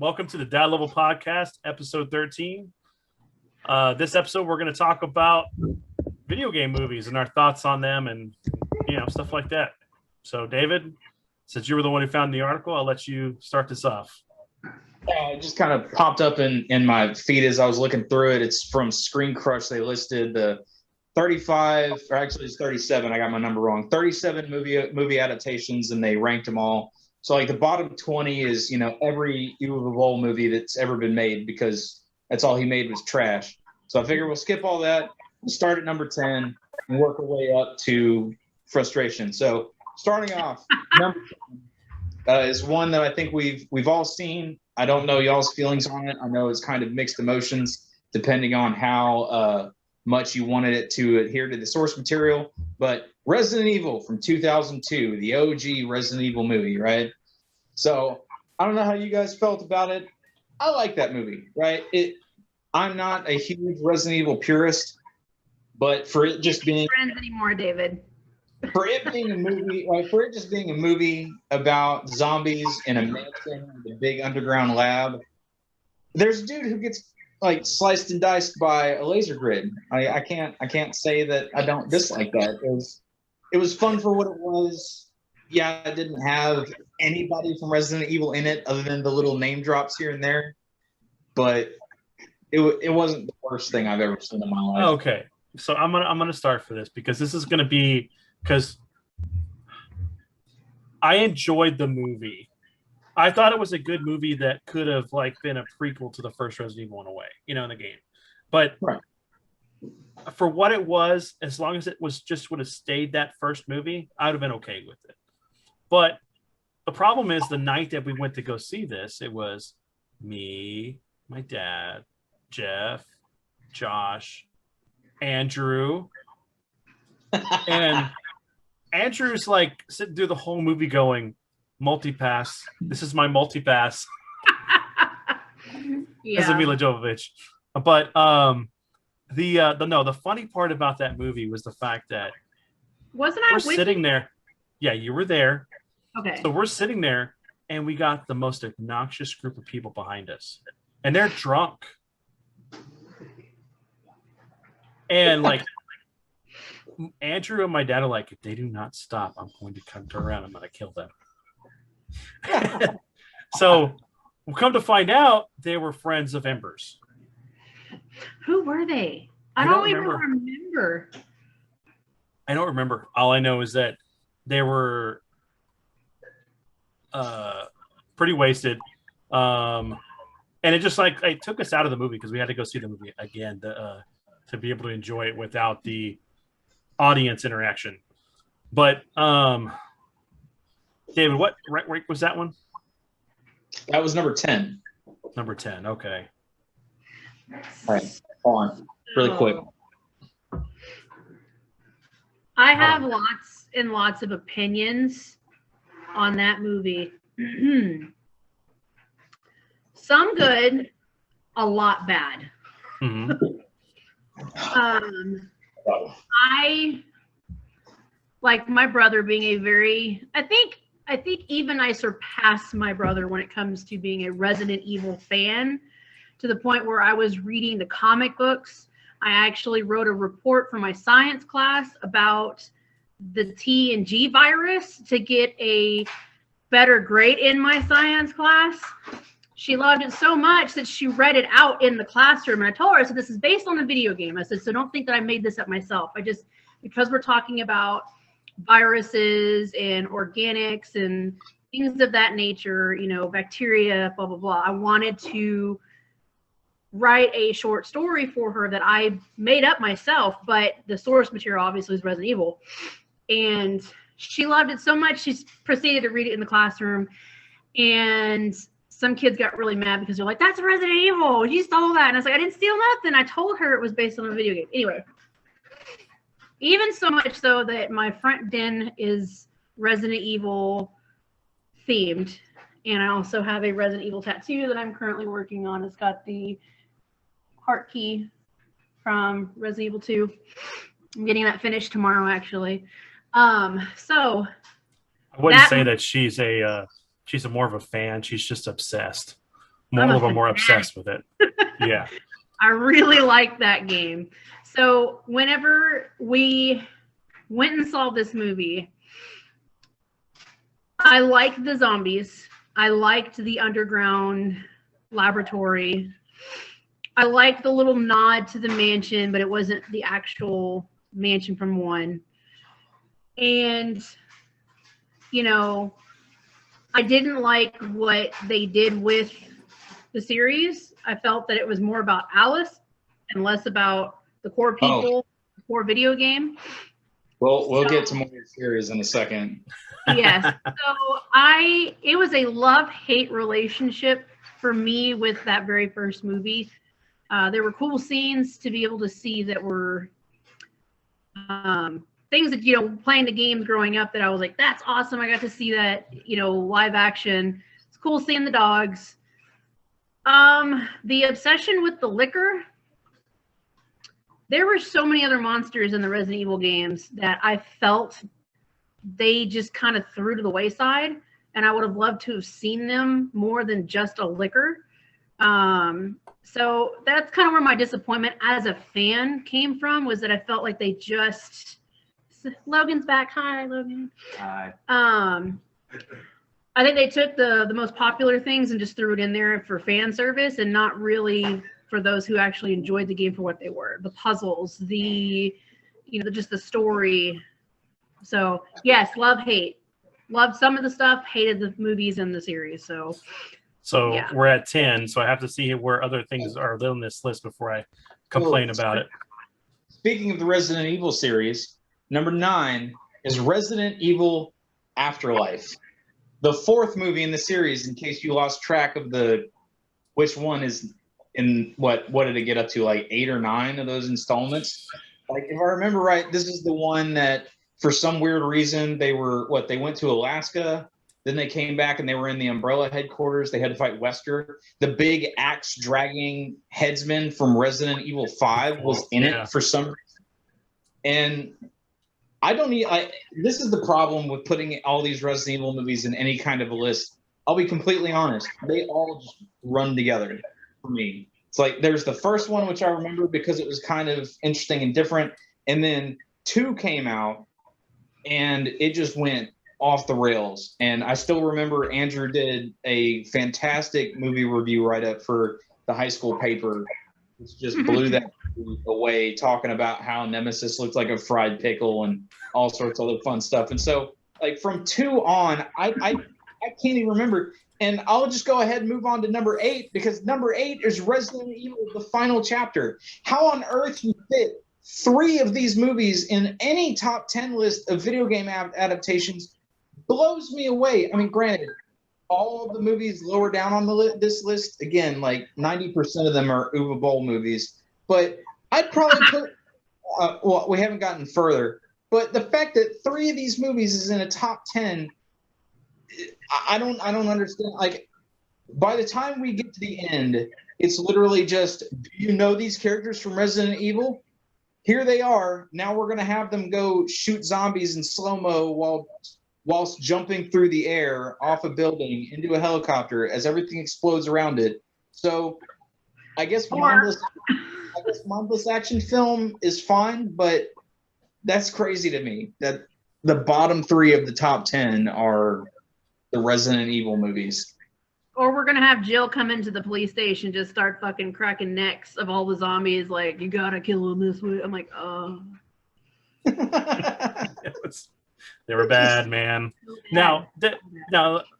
Welcome to the Dad Level Podcast, episode 13. This episode, we're going to talk about video game movies and our thoughts on them and, stuff like that. So, David, since you were the one who found the article, I'll let you start this off. It just kind of popped up in my feed as I was looking through it. It's from Screen Crush. They listed the 35, or actually it's 37. I got my number wrong. 37 movie adaptations, and they ranked them all. So like the bottom 20 is, every Uwe Boll movie that's ever been made, because that's all he made was trash. So I figure we'll skip all that, start at number 10, and work our way up to frustration. So starting off, number 10 is one that I think we've all seen. I don't know y'all's feelings on it. I know it's kind of mixed emotions depending on how much you wanted it to adhere to the source material. But Resident Evil from 2002, the OG Resident Evil movie, right? So I don't know how you guys felt about it. I like that movie, right? I'm not a huge Resident Evil purist, but for it just being friends anymore, David. For it being a movie, like for it just being a movie about zombies in a mansion, the big underground lab, there's a dude who gets like sliced and diced by a laser grid. I can't say that I don't dislike that. It was fun for what it was. Yeah, it didn't have anybody from Resident Evil in it other than the little name drops here and there, but it wasn't the worst thing I've ever seen in my life. Okay, so I'm gonna start for this because this is gonna be because I enjoyed the movie. I thought it was a good movie that could have been a prequel to the first Resident Evil in a way, in the game. But right. For what it was, as long as it was just would have stayed that first movie, I would have been okay with it. But the problem is the night that we went to go see this, it was me, my dad, Jeff, Josh, Andrew, and Andrew's sitting through the whole movie going, multi-pass. This is my multi-pass. As a Mila Jovovich. But the funny part about that movie was the fact that we're sitting there. Yeah, you were there. Okay. So we're sitting there and we got the most obnoxious group of people behind us. And they're drunk. And Andrew and my dad are like, if they do not stop, I'm going to come around. I'm going to kill them. So we'll come to find out they were friends of Ember's. Who were they? I don't even remember. I don't remember. All I know is that they were pretty wasted. And it just it took us out of the movie because we had to go see the movie again to be able to enjoy it without the audience interaction. But David, what rank was that one? That was number 10. Number 10, okay. All right, on really quick. I have lots and lots of opinions on that movie. Some good, a lot bad. Mm-hmm. I like my brother being I think even I surpassed my brother when it comes to being a Resident Evil fan, to the point where I was reading the comic books. I actually wrote a report for my science class about the T and G virus to get a better grade in my science class. She loved it so much that she read it out in the classroom. And I told her, I said, this is based on a video game. I said, so don't think that I made this up myself. Because we're talking about viruses and organics and things of that nature, bacteria, blah, blah, blah. I wanted to write a short story for her that I made up myself, but the source material obviously is Resident Evil. And she loved it so much, she proceeded to read it in the classroom. And some kids got really mad because they're like, that's Resident Evil. You stole that. And I was like, I didn't steal nothing. I told her it was based on a video game. Anyway, even so much so that my front den is Resident Evil themed. And I also have a Resident Evil tattoo that I'm currently working on. It's got the heart key from Resident Evil 2. I'm getting that finished tomorrow, actually. So I wouldn't say that she's more of a fan. She's just obsessed. More I'm a of them were fanatic. obsessed with it. Yeah. I really like that game. So whenever we went and saw this movie, I liked the zombies. I liked the underground laboratory. I liked the little nod to the mansion, but it wasn't the actual mansion from one. And, you know, I didn't like what they did with the series. I felt that it was more about Alice and less about the core people, the core video game. Well, we'll get to more series in a second. Yes. So it was a love-hate relationship for me with that very first movie. There were cool scenes to be able to see that were things that, you know, playing the games growing up that I was like, that's awesome. I got to see that, you know, live action. It's cool seeing the dogs. The obsession with the liquor. There were so many other monsters in the Resident Evil games that I felt they just kind of threw to the wayside, and I would have loved to have seen them more than just a liquor. So that's kind of where my disappointment as a fan came from, was that I felt like they just... Logan's back. Hi, Logan. Hi. I think they took the most popular things and just threw it in there for fan service and not really for those who actually enjoyed the game for what they were. The puzzles, just the story. So yes, love, hate. Loved some of the stuff, hated the movies and the series. So yeah. We're at 10, so I have to see where other things are on this list before I complain about it. Speaking of the Resident Evil series, number 9 is Resident Evil Afterlife. The 4th movie in the series, in case you lost track of which one is in what did it get up to, like 8 or 9 of those installments? Like, if I remember right, this is the one that for some weird reason they went to Alaska, then they came back and they were in the Umbrella headquarters. They had to fight Wesker. The big axe dragging headsman from Resident Evil 5 was in it for some reason. And this is the problem with putting all these Resident Evil movies in any kind of a list. I'll be completely honest. They all just run together for me. It's like there's the first one, which I remember because it was kind of interesting and different. And then 2 came out and it just went off the rails. And I still remember Andrew did a fantastic movie review write-up for the high school paper, which just blew that away, talking about how Nemesis looked like a fried pickle and all sorts of other fun stuff. And so, like, from 2 on, I can't even remember. And I'll just go ahead and move on to number 8, because number 8 is Resident Evil: The Final Chapter. How on earth you fit 3 of these movies in any top 10 list of video game adaptations blows me away. I mean, granted, all of the movies lower down on this list, again, like 90% of them are Uwe Boll movies. But I'd probably put, well, we haven't gotten further, but the fact that 3 of these movies is in a top 10, I don't understand. Like, by the time we get to the end, it's literally just, do you know these characters from Resident Evil? Here they are. Now we're going to have them go shoot zombies in slow-mo whilst jumping through the air off a building into a helicopter as everything explodes around it. So I guess mindless action film is fine, but that's crazy to me that the bottom 3 of the top 10 are the Resident Evil movies. Or we're gonna have Jill come into the police station, just start fucking cracking necks of all the zombies, like, you gotta kill them this way. I'm like, oh. They were bad, man. Now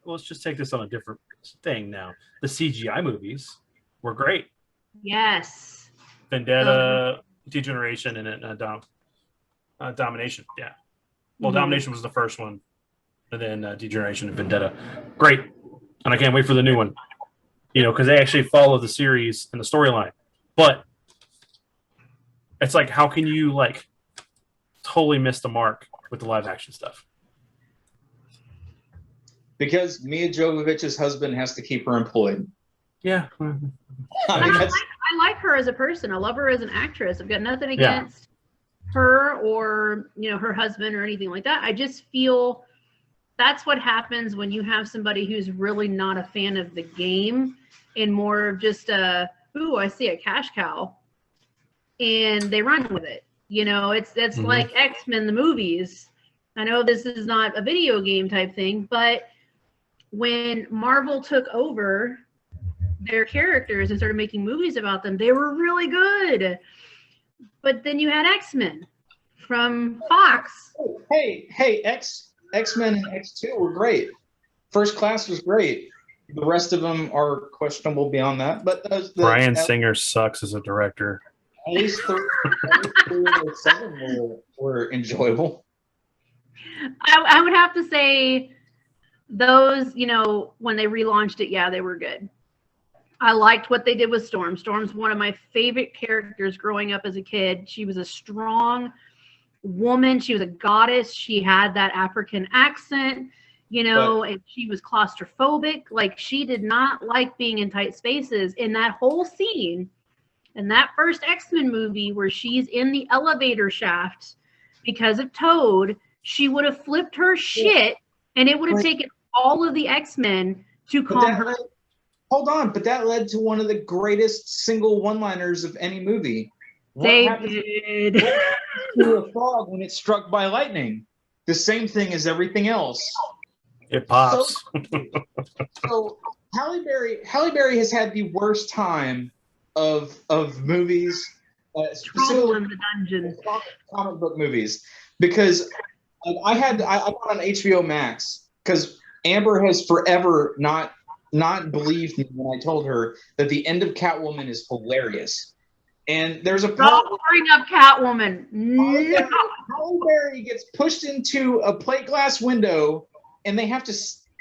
let's just take this on a different thing. Now, the CGI movies were great. Yes. Vendetta, Degeneration, and Domination. Yeah. Well, Domination was the first one, and then Degeneration and Vendetta. Great. And I can't wait for the new one. Because they actually follow the series and the storyline. But it's like, how can you totally miss the mark with the live action stuff? Because Mia Jovovich's husband has to keep her employed. Yeah. I like her as a person. I love her as an actress. I've got nothing against her or her husband or anything like that. I just feel that's what happens when you have somebody who's really not a fan of the game and more of just ooh, I see a cash cow, and they run with it. You know, it's like X-Men the movies. I know this is not a video game type thing, but when Marvel took over their characters and started making movies about them, they were really good. But then you had X-Men from Fox. Hey, X-Men and X2 were great. First Class was great. The rest of them are questionable beyond that. But Bryan Singer sucks as a director. At least three or seven were enjoyable. I would have to say those, you know, when they relaunched it, yeah, they were good. I liked what they did with Storm. Storm's one of my favorite characters growing up as a kid. She was a strong woman. She was a goddess. She had that African accent, you know, and she was claustrophobic. Like, she did not like being in tight spaces. In that whole scene, in that first X-Men movie where she's in the elevator shaft because of Toad, she would have flipped her shit, and it would have taken all of the X-Men to calm her. Hold on, but that led to one of the greatest single one-liners of any movie. What They happens did. to a frog when it's struck by lightning? The same thing as everything else. It pops. So Halle Berry has had the worst time of movies, Trouble in the dungeon. comic book movies, because I got on HBO Max because Amber has forever not believed me when I told her that the end of Catwoman is hilarious. And there's a part Don't bring up Catwoman. No. Halle Berry gets pushed into a plate glass window, and they have to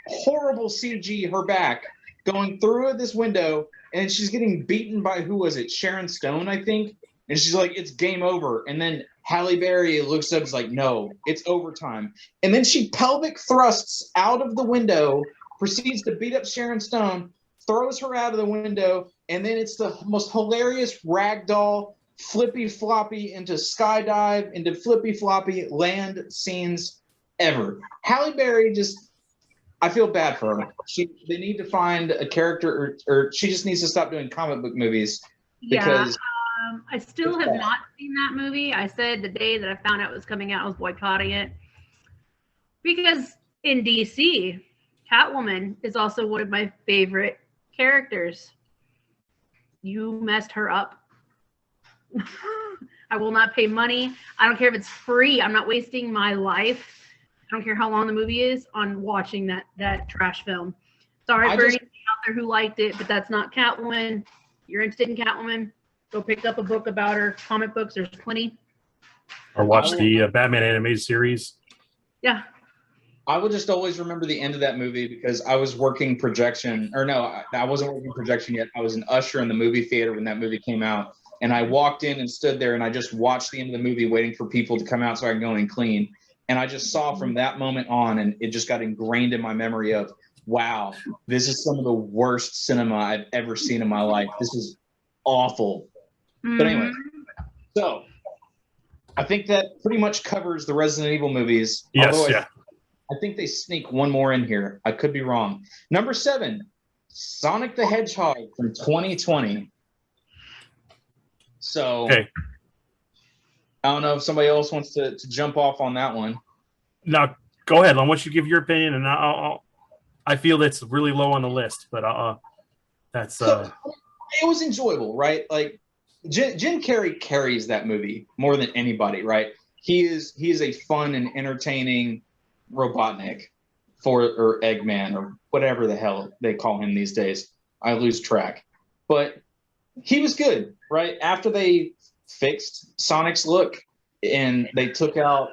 horrible CG her back going through this window, and she's getting beaten by, who was it? Sharon Stone, I think. And she's like, it's game over. And then Halle Berry looks up and is like, no, it's overtime. And then she pelvic thrusts out of the window, proceeds to beat up Sharon Stone, throws her out of the window, and then it's the most hilarious ragdoll, flippy floppy into skydive, into flippy floppy land scenes ever. Halle Berry I feel bad for her. They need to find a character, or she just needs to stop doing comic book movies. Because I still have not seen that movie. I said the day that I found out it was coming out, I was boycotting it. Because in DC, Catwoman is also one of my favorite characters. You messed her up. I will not pay money. I don't care if it's free. I'm not wasting my life. I don't care how long the movie is on watching that trash film. Sorry for anyone out there who liked it, but that's not Catwoman. You're interested in Catwoman, go pick up a book about her. Comic books, there's plenty. Or watch the Batman animated series. Yeah. I will just always remember the end of that movie because I was working projection, or no, I wasn't working projection yet. I was an usher in the movie theater when that movie came out. And I walked in and stood there and I just watched the end of the movie waiting for people to come out so I could go and clean. And I just saw from that moment on, and it just got ingrained in my memory of, wow, this is some of the worst cinema I've ever seen in my life. This is awful. But anyway, so I think that pretty much covers the Resident Evil movies. Yes, yeah. I think they sneak one more in here. I could be wrong. Number 7, Sonic the Hedgehog from 2020. So okay. I don't know if somebody else wants to jump off on that one. Now, go ahead. I want you to give your opinion, and I feel that's really low on the list, but that's it was enjoyable, right? Like Jim Carrey carries that movie more than anybody, right? He is a fun and entertaining Robotnik or Eggman or whatever the hell they call him these days. I lose track. But he was good, right? After they fixed Sonic's look and they took out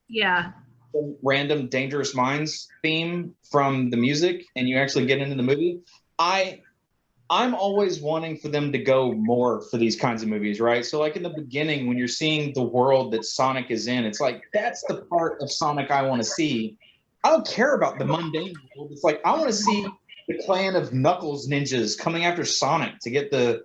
the random Dangerous Minds theme from the music and you actually get into the movie, I'm always wanting for them to go more for these kinds of movies, right? So like in the beginning, when you're seeing the world that Sonic is in, it's like, that's the part of Sonic I want to see. I don't care about the mundane world. It's like, I want to see the clan of Knuckles ninjas coming after Sonic to get the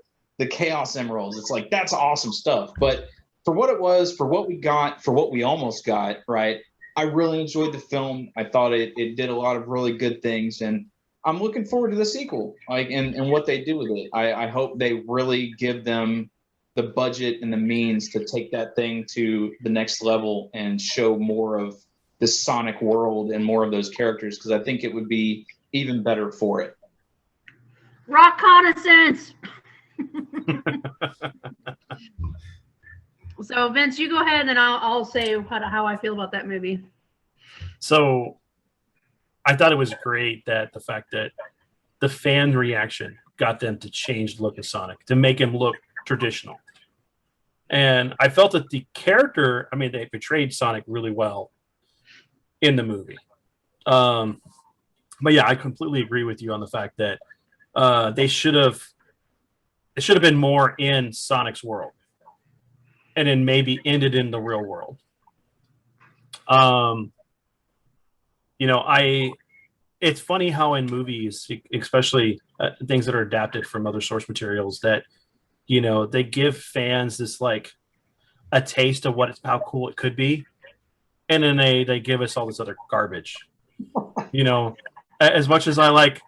Chaos Emeralds. It's like, that's awesome stuff. But for what it was, for what we got, for what we almost got, right? I really enjoyed the film. I thought it did a lot of really good things. And I'm looking forward to the sequel, like, and what they do with it. I hope they really give them the budget and the means to take that thing to the next level and show more of the Sonic world and more of those characters, because I think it would be even better for it. Rock Reconnaissance. So Vince, you go ahead and I'll say how I feel about that movie. So I thought it was great that the fact that the fan reaction got them to change the look of Sonic, to make him look traditional. And I felt that the character, I mean, they portrayed Sonic really well in the movie. But yeah, I completely agree with you on the fact that it should have been more in Sonic's world, and then maybe ended in the real world. You know, it's funny how in movies, especially things that are adapted from other source materials, that, you know, they give fans this like a taste of how cool it could be, and then they give us all this other garbage. You know, as much as I like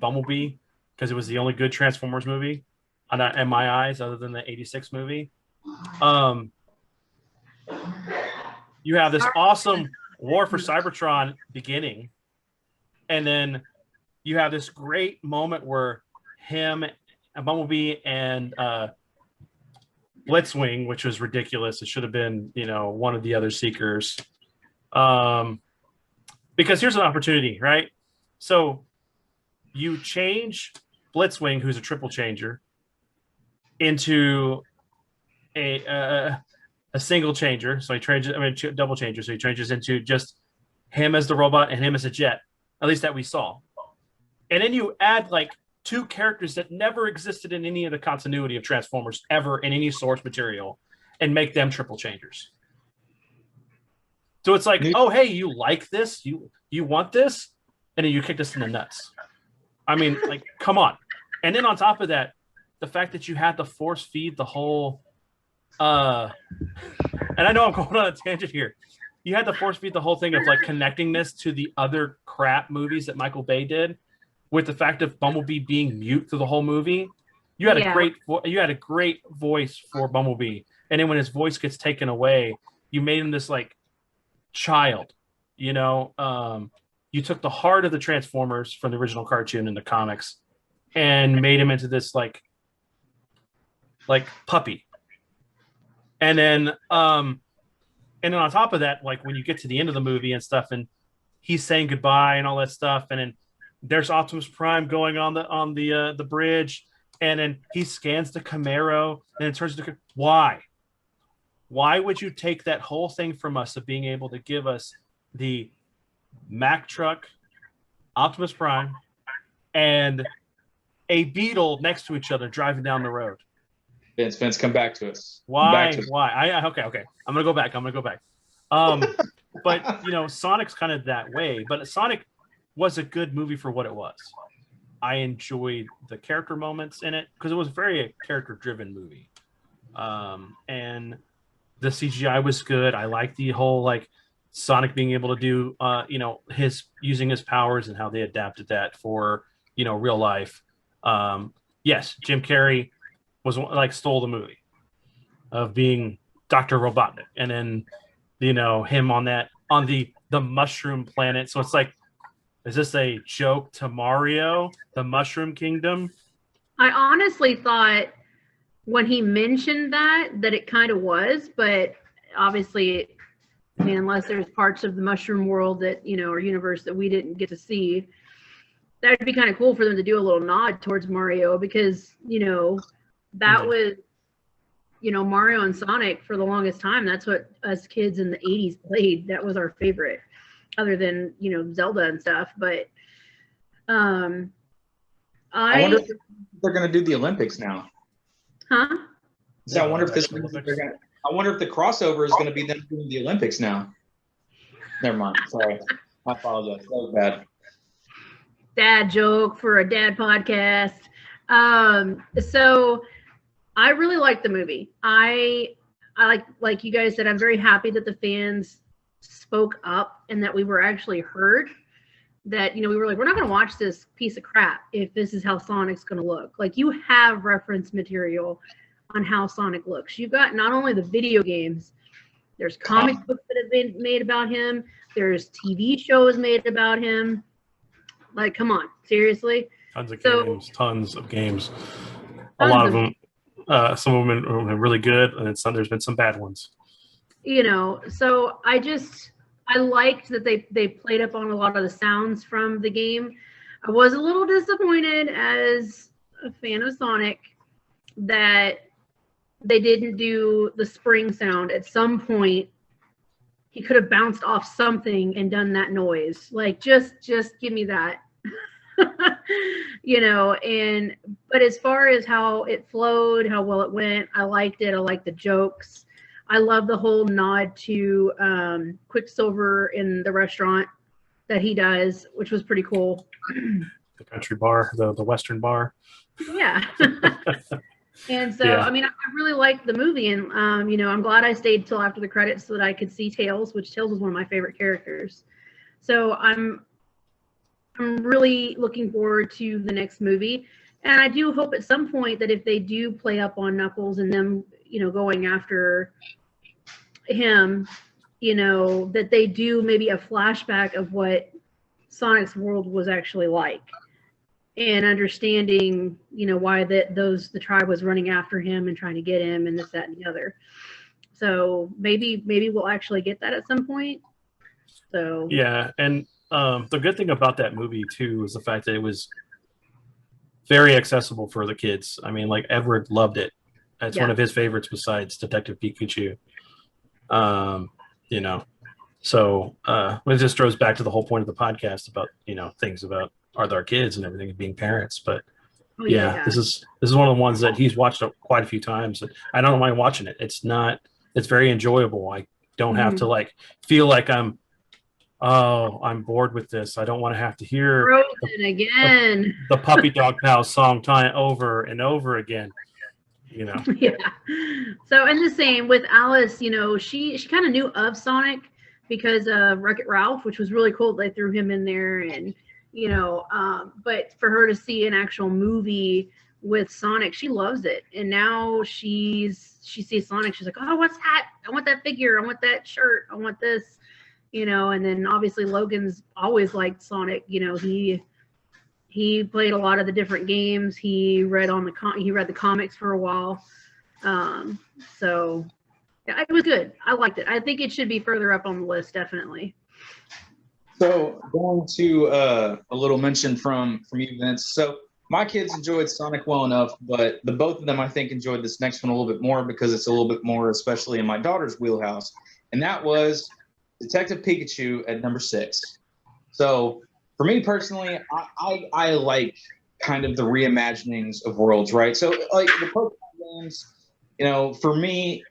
Bumblebee because it was the only good Transformers movie in my eyes, other than the '86 movie. You have this awesome War for Cybertron beginning, and then you have this great moment where him, Bumblebee, and Blitzwing, which was ridiculous. It should have been, you know, one of the other Seekers. Because here's an opportunity, right? So you change Blitzwing, who's a triple changer, into a single changer. So he changes, double changer. So he changes into just him as the robot and him as a jet, at least that we saw. And then you add like two characters that never existed in any of the continuity of Transformers ever in any source material, and make them triple changers. So it's like, oh, hey, you like this? You want this? And then you kick this in the nuts. I mean, like, come on. And then on top of that, the fact that you had to force feed the whole and I know I'm going on a tangent here. You had to force feed the whole thing of like connecting this to the other crap movies that Michael Bay did, with the fact of Bumblebee being mute through the whole movie. You had a great voice for Bumblebee, and then when his voice gets taken away, you made him this like child. You know, you took the heart of the Transformers from the original cartoon in the comics and made him into this like puppy. And then on top of that, like when you get to the end of the movie and stuff, and he's saying goodbye and all that stuff, and then there's Optimus Prime going on the bridge, and then he scans the Camaro, and it turns into why would you take that whole thing from us of being able to give us the Mack truck, Optimus Prime, and a Beetle next to each other driving down the road? Vince, come back to us. Why? Okay. I'm gonna go back. But you know, Sonic's kind of that way. But Sonic was a good movie for what it was. I enjoyed the character moments in it because it was very a character-driven movie. And the CGI was good. I liked the whole like Sonic being able to do you know, using his powers and how they adapted that for, you know, real life. Yes, Jim Carrey was like stole the movie of being Dr. Robotnik, and then, you know, him on the mushroom planet. So it's like, is this a joke to Mario, the Mushroom Kingdom? I honestly thought when he mentioned that it kind of was, but obviously, I mean, unless there's parts of the mushroom world that, you know, or universe that we didn't get to see, that would be kind of cool for them to do a little nod towards Mario, because, you know, that was, you know, Mario and Sonic for the longest time. That's what us kids in the 80s played. That was our favorite, other than, you know, Zelda and stuff. But I wonder if they're going to do the Olympics now. Huh? So I wonder if I wonder if the crossover is going to be them doing the Olympics now. Never mind. Sorry. I apologize. That was bad. Dad joke for a dad podcast. So I really liked the movie. I like you guys said, I'm very happy that the fans spoke up and that we were actually heard. that, we were like, we're not going to watch this piece of crap if this is how Sonic's going to look. Like, you have reference material on how Sonic looks. You've got not only the video games, there's comic books that have been made about him, there's TV shows made about him. Like, come on, seriously. Tons of games. A lot of them, some of them are really good, and there's been some bad ones. So I liked that they played up on a lot of the sounds from the game. I was a little disappointed as a fan of Sonic that they didn't do the spring sound. At some point, he could have bounced off something and done that noise. Like, just give me that. But as far as how it flowed, how well it went, I liked it. I liked the jokes. I love the whole nod to Quicksilver in the restaurant that he does, which was pretty cool. The country bar, the Western bar. Yeah. And so, I mean, I really liked the movie, and I'm glad I stayed till after the credits so that I could see Tails, which Tails was one of my favorite characters. So I'm really looking forward to the next movie, and I do hope at some point that if they do play up on Knuckles and them, going after him, that they do maybe a flashback of what Sonic's world was actually like. And understanding, why the tribe was running after him and trying to get him and this, that, and the other. So maybe we'll actually get that at some point. So yeah, and the good thing about that movie too is the fact that it was very accessible for the kids. I mean, like Edward loved it. It's one of his favorites besides Detective Pikachu. So it just goes back to the whole point of the podcast about things about our kids and everything and being parents. But this is one of the ones that he's watched quite a few times. I don't mind watching it. It's very enjoyable. I don't have to like feel like I'm bored with this. I don't want to have to hear the Puppy Dog Pals song time over and over again. Yeah. So, and the same with Alice, she kind of knew of Sonic because of Wreck-It Ralph, which was really cool. They threw him in there, and but for her to see an actual movie with Sonic, she loves it. And now she sees Sonic, she's like, oh, what's that? I want that figure. I want that shirt. I want this, and then obviously Logan's always liked Sonic. He played a lot of the different games. He read the comics for a while. So yeah, it was good. I liked it. I think it should be further up on the list, definitely. So going to a little mention from you, Vince. So my kids enjoyed Sonic well enough, but the both of them, I think, enjoyed this next one a little bit more because it's a little bit more, especially in my daughter's wheelhouse. And that was Detective Pikachu at number 6. So for me personally, I like kind of the reimaginings of worlds, right? So like the Pokemon games, for me,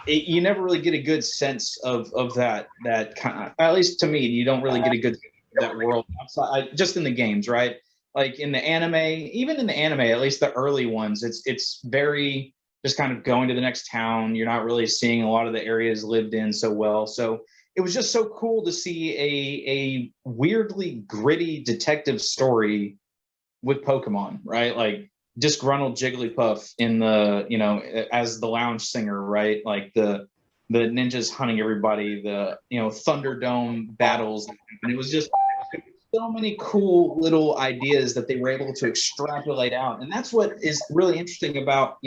you never really get a good sense of that kind of, at least to me, you don't really get a good sense of that world outside, just in the games, right? Like in the anime, even in the anime, at least the early ones, it's very just kind of going to the next town. You're not really seeing a lot of the areas lived in so well. So it was just so cool to see a weirdly gritty detective story with Pokemon, right? Like disgruntled Jigglypuff in the, as the lounge singer, right? Like the ninjas hunting everybody, the, Thunderdome battles. And it was just so many cool little ideas that they were able to extrapolate out. And that's what is really interesting about,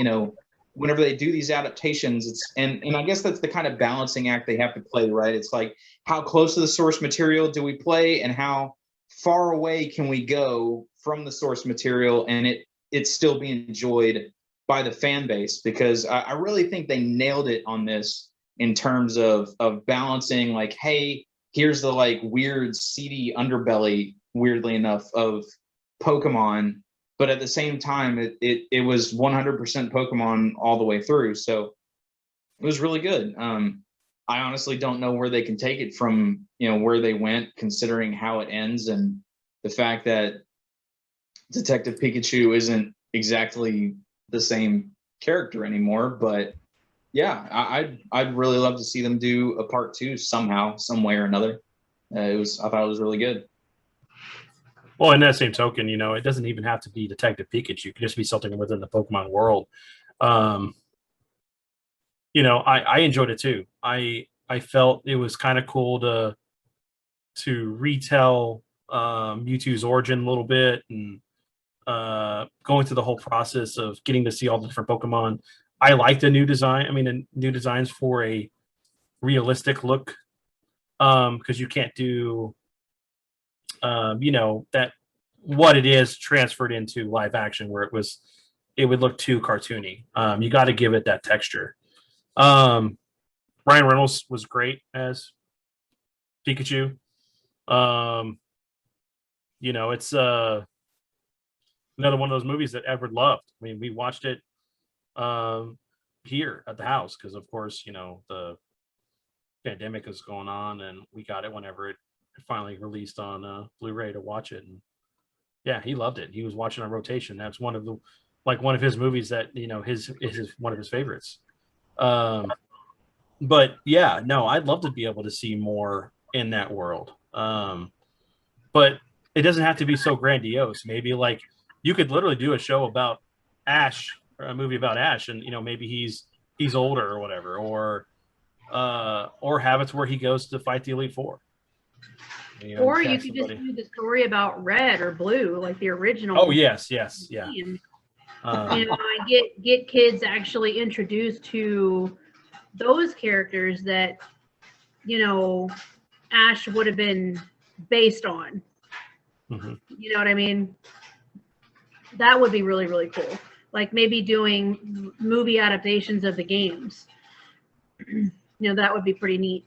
whenever they do these adaptations, and I guess that's the kind of balancing act they have to play, right? It's like, how close to the source material do we play, and how far away can we go from the source material and it still be enjoyed by the fan base? Because I really think they nailed it on this in terms of balancing, like, hey, here's the like weird seedy underbelly, weirdly enough, of Pokemon, but at the same time, it was 100% Pokemon all the way through. So it was really good. I honestly don't know where they can take it from, where they went, considering how it ends and the fact that Detective Pikachu isn't exactly the same character anymore. But yeah, I'd really love to see them do a part 2 somehow, some way or another. I thought it was really good. Well, in that same token, it doesn't even have to be Detective Pikachu. It could just be something within the Pokemon world. I enjoyed it too. I felt it was kind of cool to retell Mewtwo's origin a little bit and going through the whole process of getting to see all the different Pokemon. I like the new design. I mean, the new designs for a realistic look, because you can't do, that what it is transferred into live action where it would look too cartoony. You got to give it that texture. Ryan Reynolds was great as Pikachu. It's another one of those movies that Edward loved. I mean, we watched it here at the house because, of course, the pandemic is going on, and we got it whenever it finally released on Blu-ray to watch it. And yeah, he loved it. He was watching on rotation. That's one of his movies that his one of his favorites. But yeah, no, I'd love to be able to see more in that world. But it doesn't have to be so grandiose. Maybe like you could literally do a show about Ash, or a movie about Ash, and maybe he's older or whatever, or have it where he goes to fight the Elite Four. Or you could just do the story about Red or Blue, like the original. Oh yes, yeah. And get kids actually introduced to those characters that Ash would have been based on. Mm-hmm. You know what I mean? That would be really, really cool. Like maybe doing movie adaptations of the games. That would be pretty neat.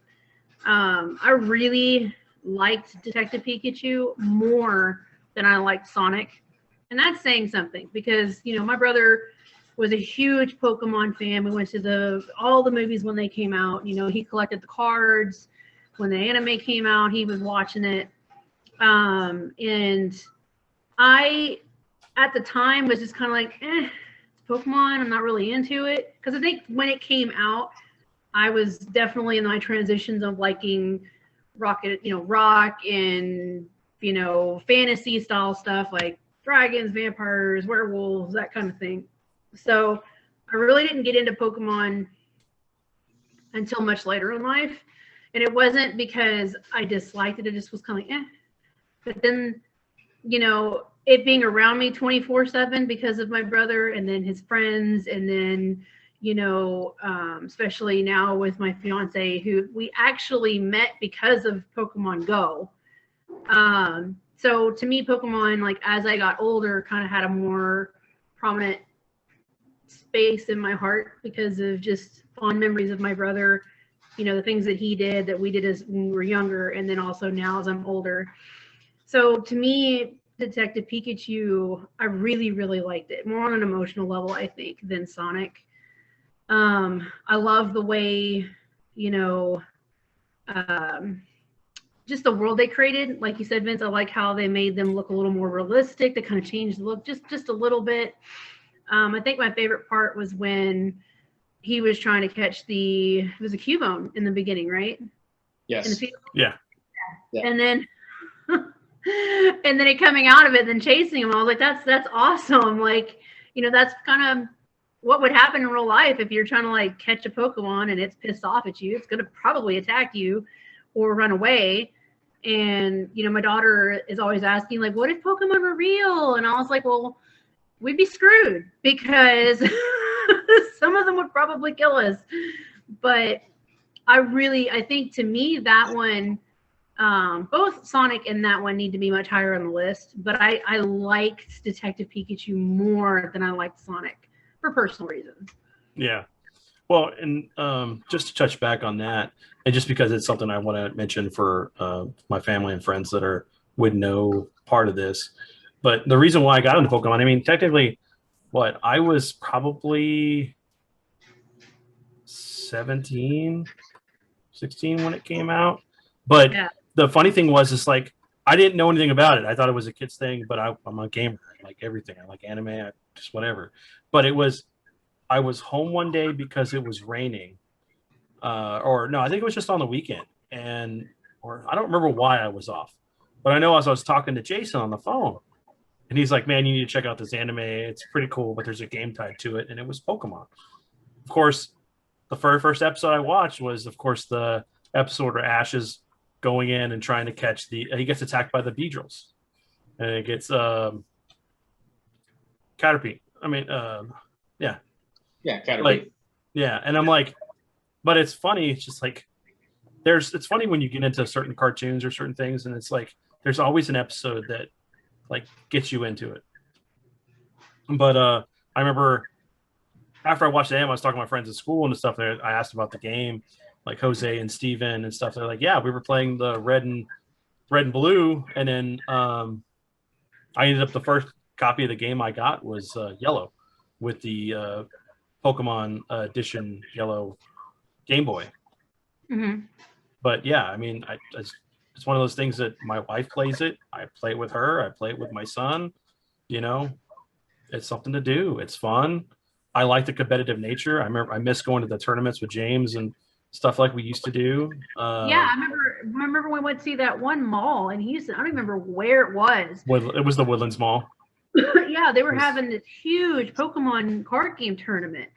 I really liked Detective Pikachu more than I liked Sonic. And that's saying something because, my brother was a huge Pokemon fan. We went to all the movies when they came out. He collected the cards. When the anime came out, he was watching it. And I, at the time, was just kind of like, it's Pokemon. I'm not really into it. Because I think when it came out, I was definitely in my transitions of liking rock and, fantasy style stuff like dragons, vampires, werewolves, that kind of thing. So I really didn't get into Pokemon until much later in life. And it wasn't because I disliked it. It just was kind of like, eh. But then, it being around me 24/7 because of my brother and then his friends. And then, especially now with my fiance, who we actually met because of Pokemon Go. So to me, Pokemon, like as I got older, kind of had a more prominent space in my heart because of just fond memories of my brother, the things that he did, that we did as when we were younger, and then also now as I'm older. So to me, Detective Pikachu, I really, really liked it. More on an emotional level, I think, than Sonic. I love the way, just the world they created. Like you said, Vince, I like how they made them look a little more realistic. They kind of changed the look just a little bit. I think my favorite part was when he was trying to catch it was a Cubone in the beginning, right? Yes. Yeah. And then and then it coming out of it and then chasing him. I was like, that's awesome. Like, that's kind of what would happen in real life if you're trying to like catch a Pokemon and it's pissed off at you. It's going to probably attack you or run away. And, my daughter is always asking like, what if Pokemon were real? And I was like, well, we'd be screwed because some of them would probably kill us. But I think to me that one, both Sonic and that one need to be much higher on the list. But I liked Detective Pikachu more than I liked Sonic for personal reasons. Yeah. Well, and just to touch back on that, and just because it's something I want to mention for my family and friends that would know part of this, but the reason why I got into Pokemon, I mean, technically, I was probably 17, 16 when it came out. But yeah. The funny thing was, it's like, I didn't know anything about it. I thought it was a kid's thing, but I'm a gamer. I like everything. I like anime, just whatever. But I was home one day because it was raining. Or no, I think it was just on the weekend. Or I don't remember why I was off. But I know as I was talking to Jason on the phone, and he's like, "Man, you need to check out this anime. It's pretty cool, but there's a game tied to it." And it was Pokemon. Of course, the very first episode I watched was, of course, the episode where Ash is going in and trying to catch he gets attacked by the Beedrills, and it gets Caterpie. I mean, yeah, Caterpie. like, yeah, and I'm like, but it's funny. It's just like it's funny when you get into certain cartoons or certain things, and it's like there's always an episode that like gets you into it. But I remember after I watched the anime, I was talking to my friends at school and stuff. There, I asked about the game, like Jose and Steven and stuff. They're like, "Yeah, we were playing the red and blue," and then I ended up the first copy of the game I got was yellow, with the Pokemon edition yellow Game Boy. Mm-hmm. But yeah, I mean, it's one of those things that my wife plays it. I play it with her. I play it with my son. You know, it's something to do. It's fun. I like the competitive nature. I miss going to the tournaments with James and stuff like we used to do. Yeah, I remember we went to see that one mall in Houston. I don't remember where it was. It was the Woodlands Mall. Yeah, they were having this huge Pokemon card game tournament.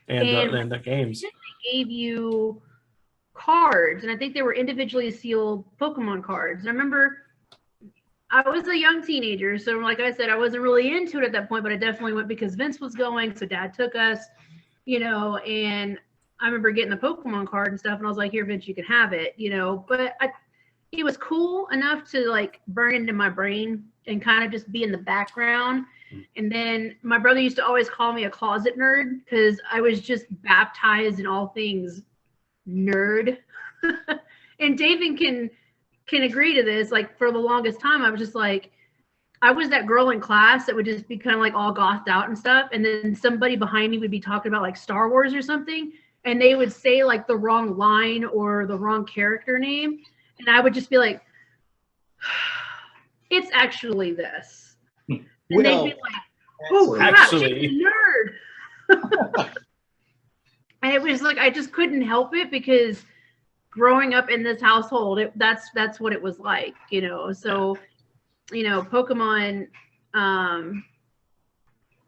And the games. They gave you cards, and I think they were individually sealed Pokemon cards. And I remember I was a young teenager, so like I said, I wasn't really into it at that point, but I definitely went because Vince was going, so Dad took us, you know, and I remember getting the Pokemon card and stuff, and I was like, "Here, Vince, you can have it," you know. But it was cool enough to like burn into my brain and kind of just be in the background. And then my brother used to always call me a closet nerd because I was just baptized in all things nerd. And David can agree to this. Like for the longest time, I was just like, I was that girl in class that would just be kind of like all gothed out and stuff. And then somebody behind me would be talking about like Star Wars or something. And they would say like the wrong line or the wrong character name. And I would just be like, it's actually this. And they'd be like, oh, crap, actually, she's a nerd. And it was like, I just couldn't help it because growing up in this household, that's what it was like, you know. So, you know, Pokemon,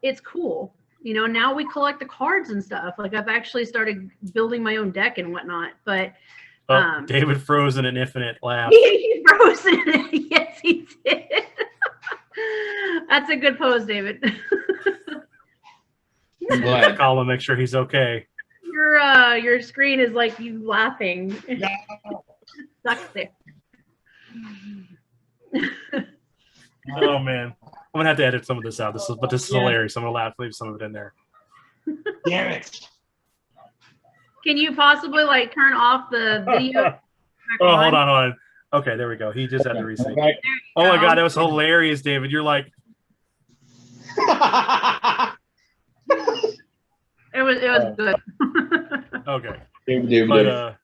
it's cool. You know, now we collect the cards and stuff. Like I've actually started building my own deck and whatnot. But David froze in an infinite laugh. He froze in it. Yes, he did. That's a good pose, David. I'm glad. Call him, make sure he's okay. Your screen is like you laughing. Stuck there. Oh man, I'm gonna have to edit some of this out. This is hilarious. I'm gonna leave some of it in there. Damn it. Can you possibly like turn off the video? Oh, hold on. Okay, there we go. He just had to reset. Oh my god, that was hilarious, David. You're like, it was good. okay. But,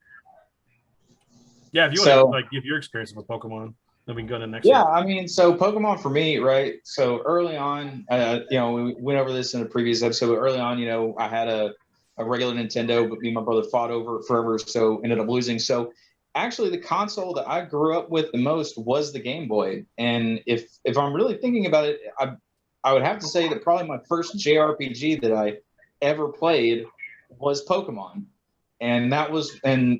yeah, if you want to like give your experience with Pokemon, then we can go to the next yeah, one. I mean, so Pokemon for me, right? So early on, you know, we went over this in a previous episode, but early on, you know, I had a regular Nintendo, but me and my brother fought over it forever, so ended up losing. So actually the console that I grew up with the most was the Game Boy. And if I'm really thinking about it, I would have to say that probably my first JRPG that I ever played was Pokemon. And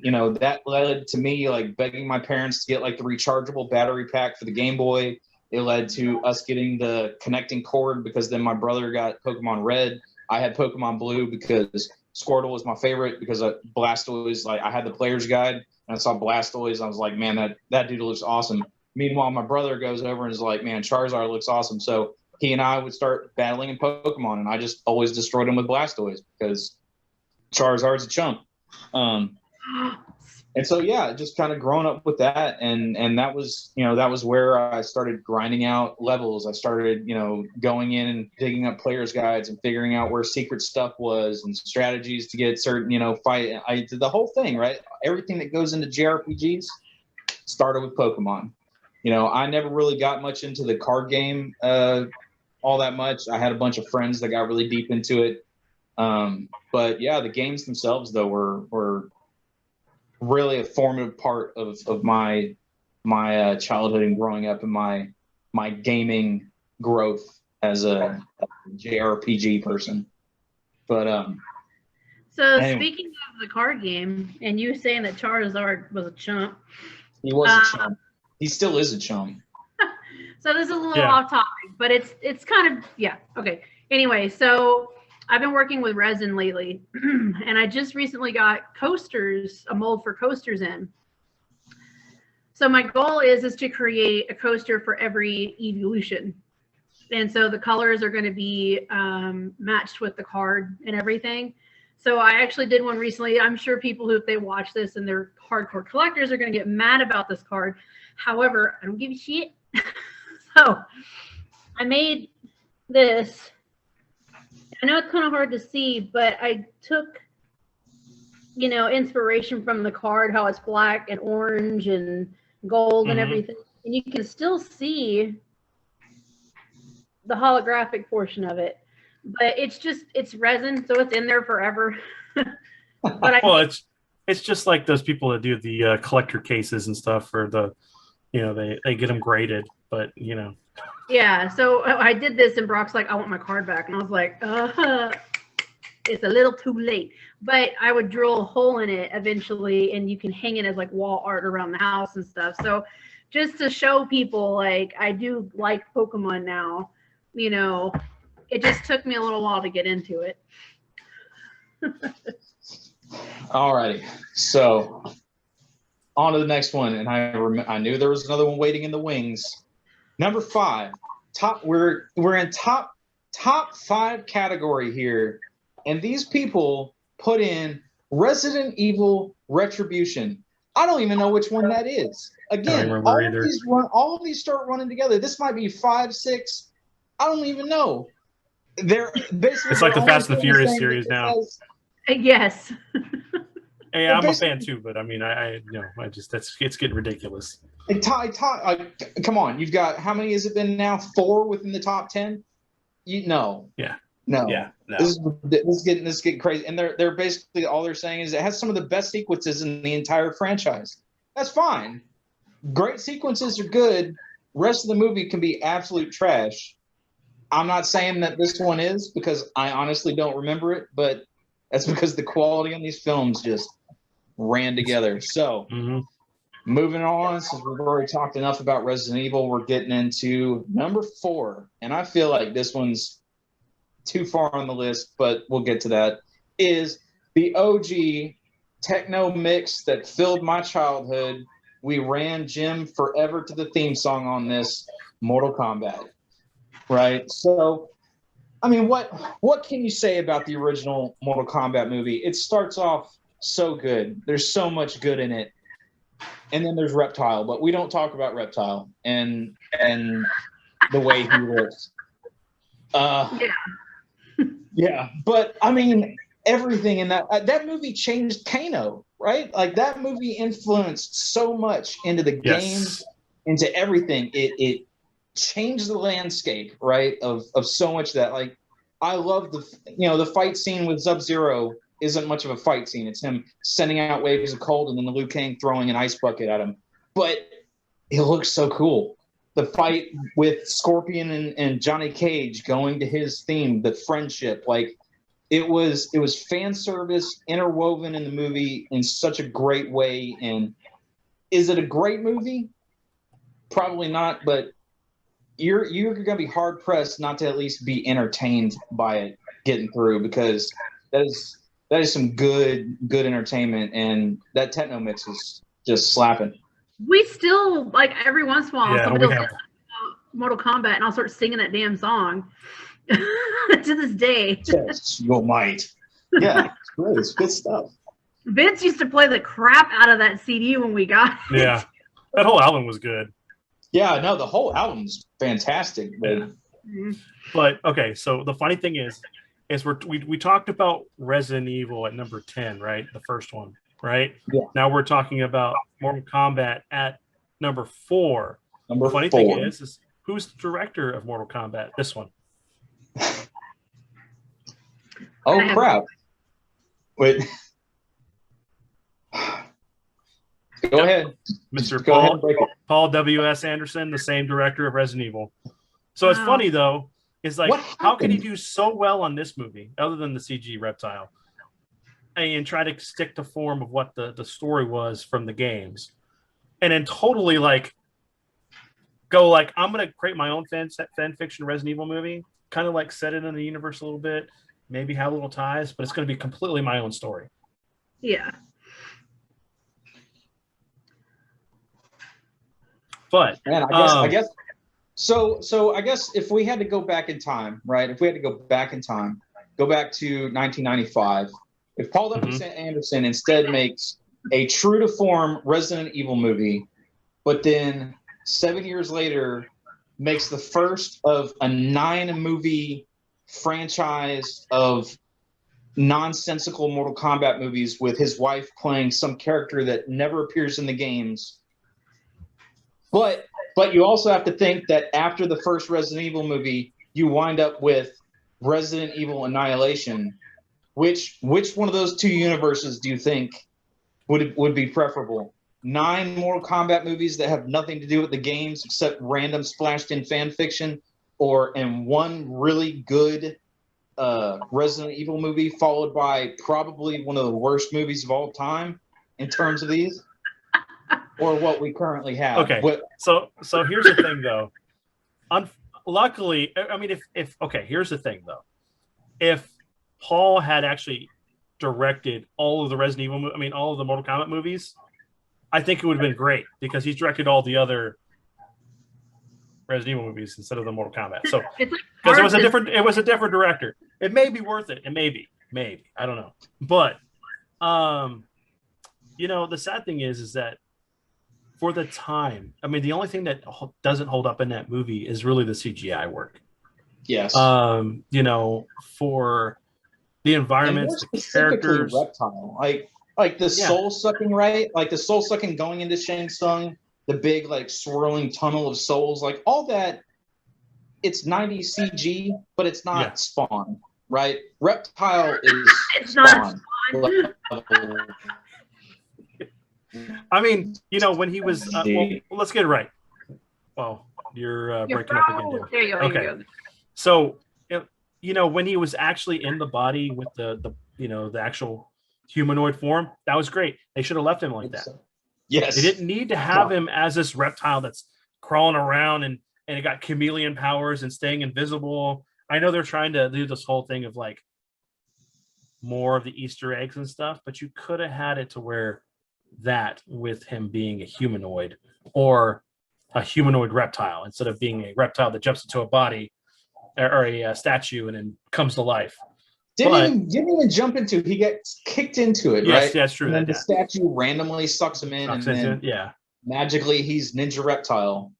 you know, that led to me like begging my parents to get like the rechargeable battery pack for the Game Boy. It led to us getting the connecting cord because then my brother got Pokemon Red. I had Pokemon Blue because Squirtle was my favorite because Blastoise, like I had the player's guide and I saw Blastoise. I was like, man, that dude looks awesome. Meanwhile, my brother goes over and is like, man, Charizard looks awesome. So he and I would start battling in Pokemon, and I just always destroyed him with Blastoise because Charizard's a chump. And so, yeah, just kind of growing up with that. And that was, you know, that was where I started grinding out levels. I started, you know, going in and digging up players' guides and figuring out where secret stuff was and strategies to get certain, you know, fight. I did the whole thing, right? Everything that goes into JRPGs started with Pokemon. You know, I never really got much into the card game all that much. I had a bunch of friends that got really deep into it. But yeah, the games themselves, though, were really a formative part of my my childhood and growing up and my gaming growth as a JRPG person. But So anyway. speaking of the card game, and you saying that Charizard was a chump, He was a chump. He still is a chump. so this is a little off topic, but it's kind of okay. Anyway, so I've been working with resin lately, and I just recently got coasters, a mold for coasters in. So my goal is to create a coaster for every evolution. And so the colors are going to be matched with the card and everything. So I actually did one recently. I'm sure people who, if they watch this and they're hardcore collectors, are going to get mad about this card. However, I don't give a shit. So I made this. I know it's kind of hard to see, but I took, inspiration from the card, how it's black and orange and gold and everything. And you can still see the holographic portion of it, but it's resin, so it's in there forever. But it's just like those people that do the collector cases and stuff for the, they get them graded, but yeah. So I did this, and Brock's like, I want my card back, and I was like, it's a little too late. But I would drill a hole in it eventually, and you can hang it as like wall art around the house and stuff. So just to show people, like, I do like Pokemon now. It just took me a little while to get into it. All righty. So on to the next one. And I knew there was another one waiting in the wings. Number 5. We're in top 5 category here. And these people put in Resident Evil Retribution. I don't even know which one that is. Again, all of these start running together. This might be 5, 6. I don't even know. They're basically, it's like the Fast and the Furious series now. Yes. Hey, I'm a fan too, but I mean, it's getting ridiculous. Come on, you've got, how many has it been now? 4 within the top 10? No. Yeah. No. Yeah. No. This is getting crazy, and they're basically, all they're saying is it has some of the best sequences in the entire franchise. That's fine. Great sequences are good. Rest of the movie can be absolute trash. I'm not saying that this one is, because I honestly don't remember it, but that's because the quality on these films just ran together. So, moving on, since we've already talked enough about Resident Evil, we're getting into number 4. And I feel like this one's too far on the list, but we'll get to that. Is the OG techno mix that filled my childhood. We ran Jim forever to the theme song on this, Mortal Kombat. Right? So, I mean, what can you say about the original Mortal Kombat movie? It starts off so good. There's so much good in it. And then there's Reptile, but we don't talk about Reptile and the way he looks. Yeah, but I mean, everything in that movie changed Kano, right? Like, that movie influenced so much into the games, into everything. It changed the landscape, right? Of so much that, like, I love the fight scene with Sub-Zero isn't much of a fight scene. It's him sending out waves of cold and then Liu Kang throwing an ice bucket at him. But it looks so cool. The fight with Scorpion and Johnny Cage going to his theme, the friendship, like, it was fan service interwoven in the movie in such a great way. And is it a great movie? Probably not, but you're going to be hard pressed not to at least be entertained by it getting through, because that is some good entertainment, and that techno mix is just slapping. We still, like, every once in a while, somebody will say Mortal Kombat, and I'll start singing that damn song to this day. Yes, your might. Yeah, it's great. It's good stuff. Vince used to play the crap out of that CD when we got it. Yeah, that whole album was good. Yeah, no, the whole album's fantastic. But okay, so the funny thing is we talked about Resident Evil at number 10, right? The first one, right? Yeah. Now we're talking about Mortal Kombat at number 4. Number the funny 4. thing is who's the director of Mortal Kombat? This one. Oh crap! Wait. Go ahead. Mr. Go ahead and break it. Paul W.S. Anderson, the same director of Resident Evil. So it's funny though. It's like, how can he do so well on this movie, other than the CG reptile, and try to stick to form of what the story was from the games, and then totally like go like, I'm gonna create my own fan fiction Resident Evil movie, kind of like set it in the universe a little bit, maybe have little ties, but it's gonna be completely my own story. Yeah. But man, I guess. So I guess if we had to go back in time, right? If we had to go back in time, go back to 1995. If Paul W. Anderson instead makes a true to form Resident Evil movie, but then 7 years later makes the first of a 9-movie franchise of nonsensical Mortal Kombat movies with his wife playing some character that never appears in the games. But you also have to think that after the first Resident Evil movie, you wind up with Resident Evil Annihilation. Which one of those two universes do you think would be preferable? 9 Mortal Kombat movies that have nothing to do with the games except random splashed in fan fiction, or in one really good Resident Evil movie followed by probably one of the worst movies of all time in terms of these, or what we currently have. Okay, so here's the thing though. Luckily, I mean, if okay, here's the thing though. If Paul had actually directed all of the Resident Evil, all of the Mortal Kombat movies, I think it would have been great, because he's directed all the other Resident Evil movies instead of the Mortal Kombat. So because it was a different director. It may be worth it. It may be, I don't know. But the sad thing is that for the time, the only thing that doesn't hold up in that movie is really the CGI work. Yes. For the environments, the characters, reptile, like the soul sucking, right? Like the soul sucking going into Shang Tsung, the big like swirling tunnel of souls, like all that. It's 90s CG, but it's not Spawn, right? Reptile is it's Spawn. Not Spawn. When he was, let's get it right. Well, you're breaking up again. There you go. Okay. There you go. So, when he was actually in the body with the actual humanoid form, that was great. They should have left him like that. Yes. They didn't need to have him as this reptile that's crawling around and it got chameleon powers and staying invisible. I know they're trying to do this whole thing of like more of the Easter eggs and stuff, but you could have had it to where that with him being a humanoid or a humanoid reptile instead of being a reptile that jumps into a body or a statue and then comes to life. Didn't even jump into. He gets kicked into it, right? Yes, that's true. And then the statue randomly sucks him in, and then magically he's Ninja Reptile.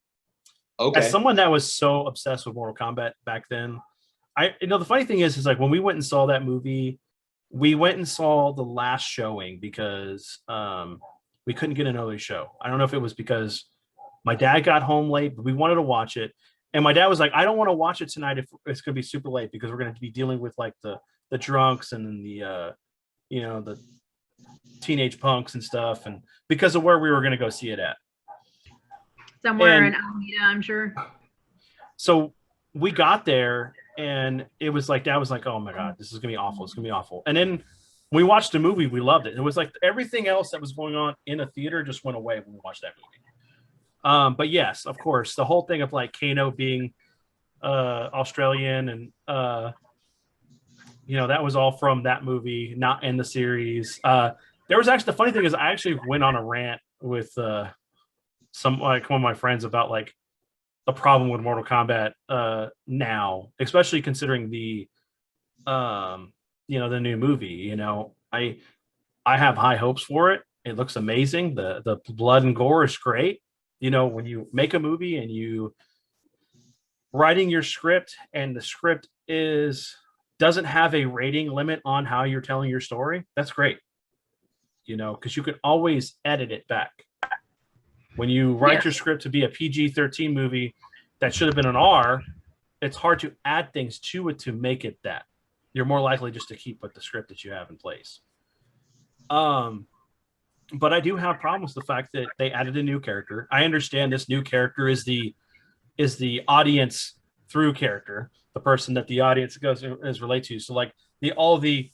Okay. As someone that was so obsessed with Mortal Kombat back then, the funny thing is like when we went and saw that movie, we went and saw the last showing because we couldn't get another show. I don't know if it was because my dad got home late, but we wanted to watch it. And my dad was like, I don't want to watch it tonight if it's going to be super late because we're going to be dealing with like the drunks and the teenage punks and stuff. And because of where we were going to go see it at. Somewhere in Alameda, I'm sure. So we got there and it was like, Dad was like, oh my God, this is going to be awful. It's going to be awful. And then we watched the movie. We loved it. It was like everything else that was going on in a theater just went away when we watched that movie. But yes, of course, the whole thing of like Kano being Australian and that was all from that movie, not in the series. There was actually, the funny thing is I actually went on a rant with one of my friends about like the problem with Mortal Kombat now, especially considering the the new movie. I have high hopes for it. It looks amazing. The blood and gore is great. When you make a movie and you writing your script and the script doesn't have a rating limit on how you're telling your story, that's great. Because you can always edit it back. When you write your script to be a PG-13 movie that should have been an R, it's hard to add things to it to make it that. You're more likely just to keep with the script that you have in place. But I do have problems with the fact that they added a new character. I understand this new character is the audience through character, the person that the audience is relate to. So like all the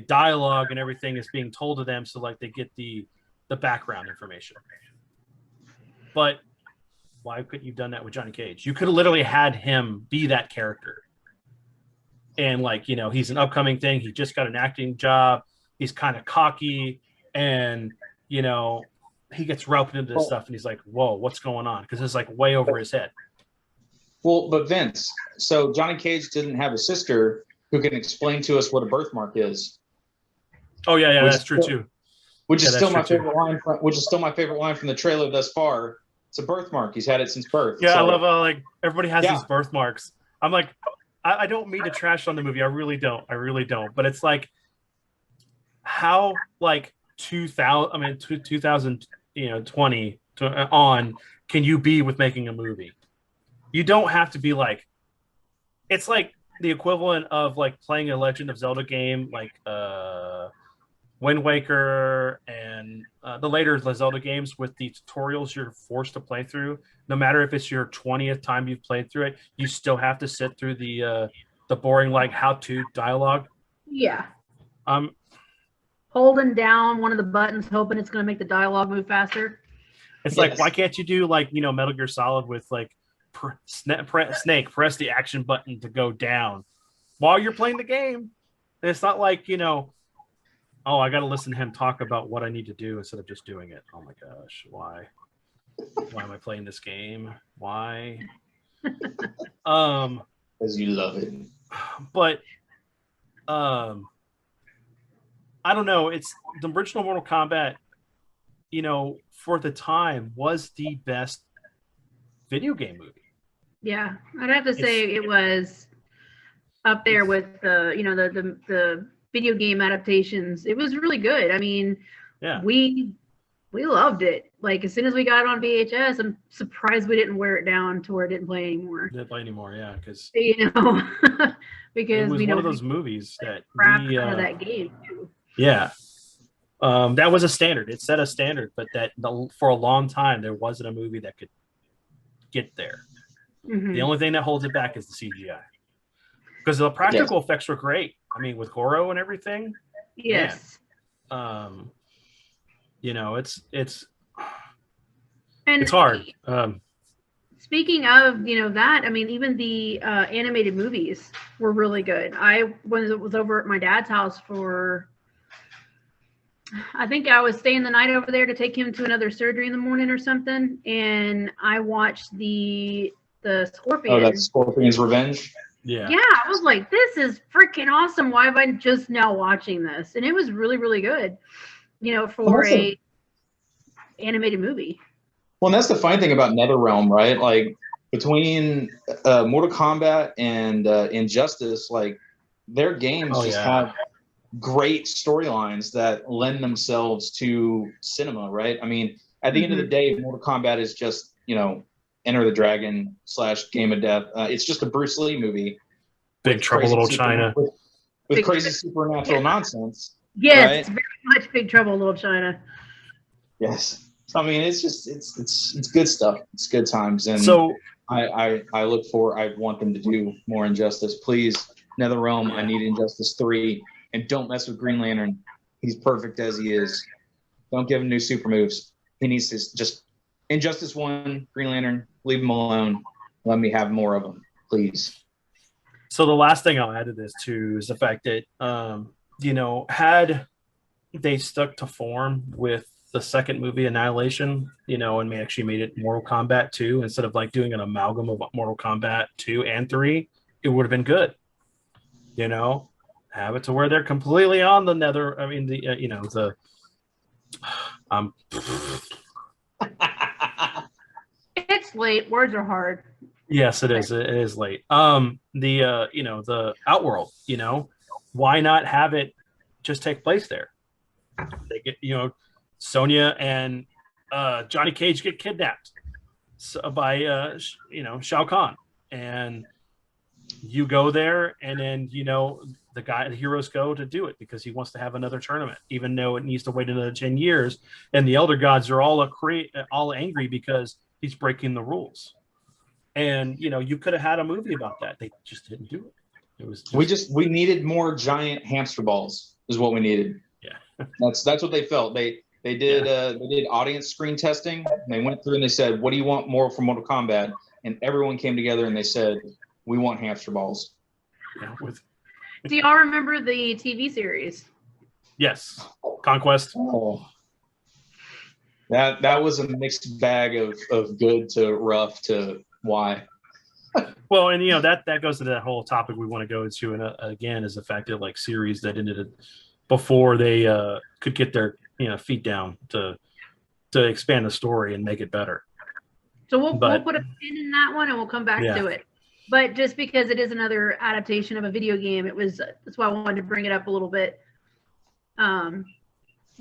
dialogue and everything is being told to them, so like they get the background information. But why couldn't you have done that with Johnny Cage? You could have literally had him be that character. And like, you know, he's an upcoming thing. He just got an acting job. He's kind of cocky, and you know, he gets roped into this stuff, and he's like, "Whoa, what's going on?" Because it's like way over his head. Well, but Vince, so Johnny Cage didn't have a sister who can explain to us what a birthmark is. Oh yeah, that's true too. Which is still my favorite line. Which is still my favorite line from the trailer thus far. It's a birthmark. He's had it since birth. Yeah, so, I love how like everybody has these birthmarks. I'm like, I don't mean to trash on the movie. I really don't. But it's like, how like 2020 on can you be with making a movie? You don't have to be like. It's like the equivalent of like playing a Legend of Zelda game, like Wind Waker and the later Zelda games with the tutorials you're forced to play through. No matter if it's your 20th time you've played through it, you still have to sit through the boring like how-to dialogue. Yeah. Holding down one of the buttons, hoping it's going to make the dialogue move faster. It's like, why can't you do like, you know, Metal Gear Solid with like Snake, press the action button to go down while you're playing the game? And it's not like, you know, oh, I got to listen to him talk about what I need to do instead of just doing it. Oh my gosh, why am I playing this game? Why? Because you love it. But I don't know. It's the original Mortal Kombat, you know, for the time was the best video game movie. Yeah, I'd have to say it was up there with the, you know, the video game adaptations. It was really good. I mean, yeah, we loved it. Like as soon as we got it on VHS, I'm surprised we didn't wear it down to where it didn't play anymore. Didn't play anymore, yeah, because you know, because it was we know one of those movies that crap out of that game too. Yeah, that was a standard. It set a standard, but for a long time there wasn't a movie that could get there. Mm-hmm. The only thing that holds it back is the CGI, because the practical effects were great. I mean, with Goro and everything. Yes. Man, you know, it's and hard. Speaking of, you know, that, I mean, even the animated movies were really good. I was over at my dad's house I think I was staying the night over there to take him to another surgery in the morning or something, and I watched the Scorpion. Oh, that's Scorpion's Revenge? Yeah. Yeah, I was like, this is freaking awesome. Why am I just now watching this? And it was really, really good, you know, for a animated movie. Well, and that's the fine thing about NetherRealm, right? Like between Mortal Kombat and Injustice, like their games have great storylines that lend themselves to cinema, right? I mean, at the end of the day, Mortal Kombat is just, you know, Enter the Dragon / Game of Death. It's just a Bruce Lee movie. Big Trouble Little China. With crazy supernatural nonsense. Yes, right? It's very much Big Trouble in Little China. Yes. I mean, it's just it's good stuff. It's good times, and so I want them to do more Injustice, please. NetherRealm, I need Injustice 3, and don't mess with Green Lantern. He's perfect as he is. Don't give him new super moves. He needs to just Injustice 1, Green Lantern. Leave him alone. Let me have more of them, please. So the last thing I'll add to this too is the fact that you know, had they stuck to form with the second movie, Annihilation, you know, and actually made it Mortal Kombat 2 instead of like doing an amalgam of Mortal Kombat 2 and 3, it would have been good. You know, have it to where they're completely on the nether. I mean, the you know, the It's late. Words are hard. Yes, it is. It is late. The you know, the Outworld, you know, why not have it just take place there? They get, you know, Sonya and Johnny Cage get kidnapped by you know, Shao Kahn, and you go there, and then, you know, the heroes go to do it because he wants to have another tournament, even though it needs to wait another 10 years. And the elder gods are all angry because he's breaking the rules. And you could have had a movie about that. They just didn't do it. It was we needed more giant hamster balls is what we needed. Yeah. That's what they felt. They did audience screen testing. And they went through and they said, "What do you want more from Mortal Kombat?" And everyone came together and they said, "We want hamster balls." Yeah, Do y'all remember the TV series? Yes. Conquest. Oh. That was a mixed bag of good to rough to why. Well, and that goes to that whole topic we want to go into, and again, is the fact that like series that ended before they could get their feet down to expand the story and make it better. So we'll put a pin in that one and we'll come back to it. But just because it is another adaptation of a video game, that's why I wanted to bring it up a little bit.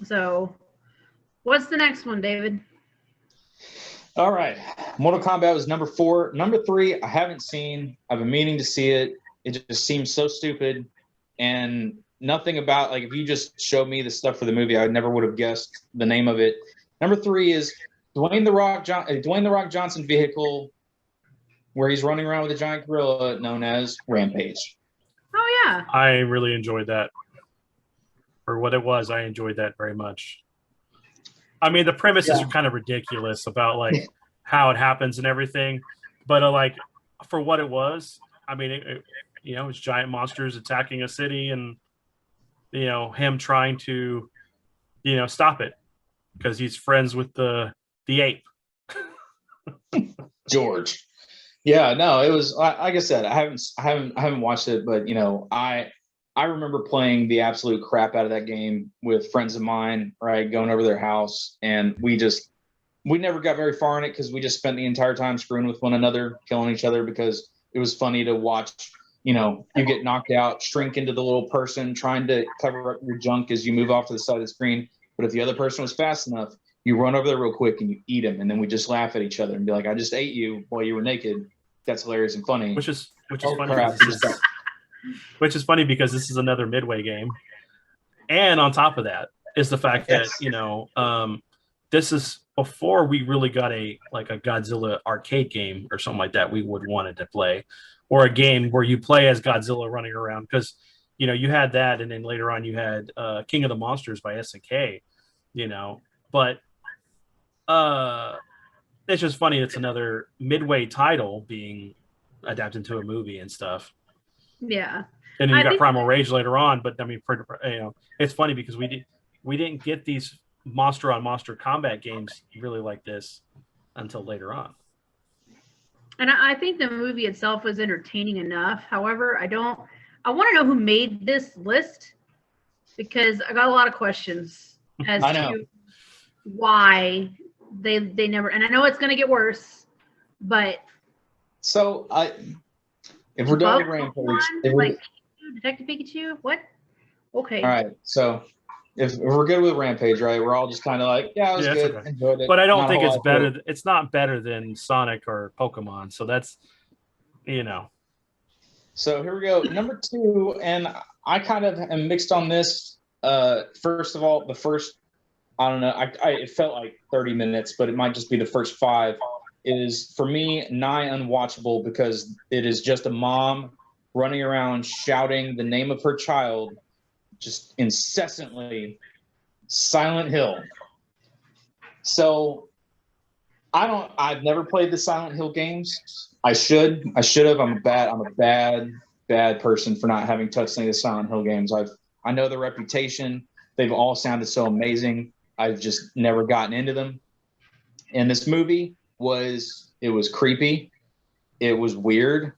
So what's the next one, David? All right. Mortal Kombat was number 4. Number 3, I haven't seen. I've been meaning to see it. It just seems so stupid. And nothing about, like, if you just showed me the stuff for the movie, I never would have guessed the name of it. Number 3 is Dwayne the Rock Johnson vehicle, where he's running around with a giant gorilla known as Rampage. Oh, yeah. I really enjoyed that. For what it was, I enjoyed that very much. I mean, the premises are kind of ridiculous about like how it happens and everything, but like for what it was, I mean, it's giant monsters attacking a city, and him trying to stop it because he's friends with the ape. George. Yeah, no, it was like I said, I haven't watched it, but I remember playing the absolute crap out of that game with friends of mine, right? Going over their house, and we never got very far in it because we just spent the entire time screwing with one another, killing each other, because it was funny to watch, you get knocked out, shrink into the little person, trying to cover up your junk as you move off to the side of the screen. But if the other person was fast enough, you run over there real quick and you eat them, and then we just laugh at each other and be like, "I just ate you while you were naked." That's hilarious and funny. Which is funny. Crap. Which is funny because this is another Midway game, and on top of that is the fact that this is before we really got a Godzilla arcade game or something like that we would wanted to play, or a game where you play as Godzilla running around, because you had that, and then later on you had King of the Monsters by SNK, but it's just funny it's another Midway title being adapted to a movie and stuff. Yeah. And then you got Primal Rage later on, but I mean, it's funny because we didn't get these monster on monster combat games really like this until later on. And I think the movie itself was entertaining enough. However, I want to know who made this list, because I got a lot of questions as to why they never, and I know it's going to get worse, but so if we're done with Rampage, Detective Pikachu, what? Okay. All right. So if we're good with Rampage, right? We're all just kind of like, yeah, it was good. Okay. Enjoyed it. But I don't think it's better. It's not better than Sonic or Pokemon. So that's, So here we go. Number 2, and I kind of am mixed on this. First of all, I don't know. It felt like 30 minutes, but it might just be the first 5. Is for me nigh unwatchable because it is just a mom running around shouting the name of her child just incessantly. Silent Hill. So I've never played the Silent Hill games. I should have. I'm a bad person for not having touched any of the Silent Hill games. I know the reputation. They've all sounded so amazing. I've just never gotten into them. And this movie was creepy. It was weird.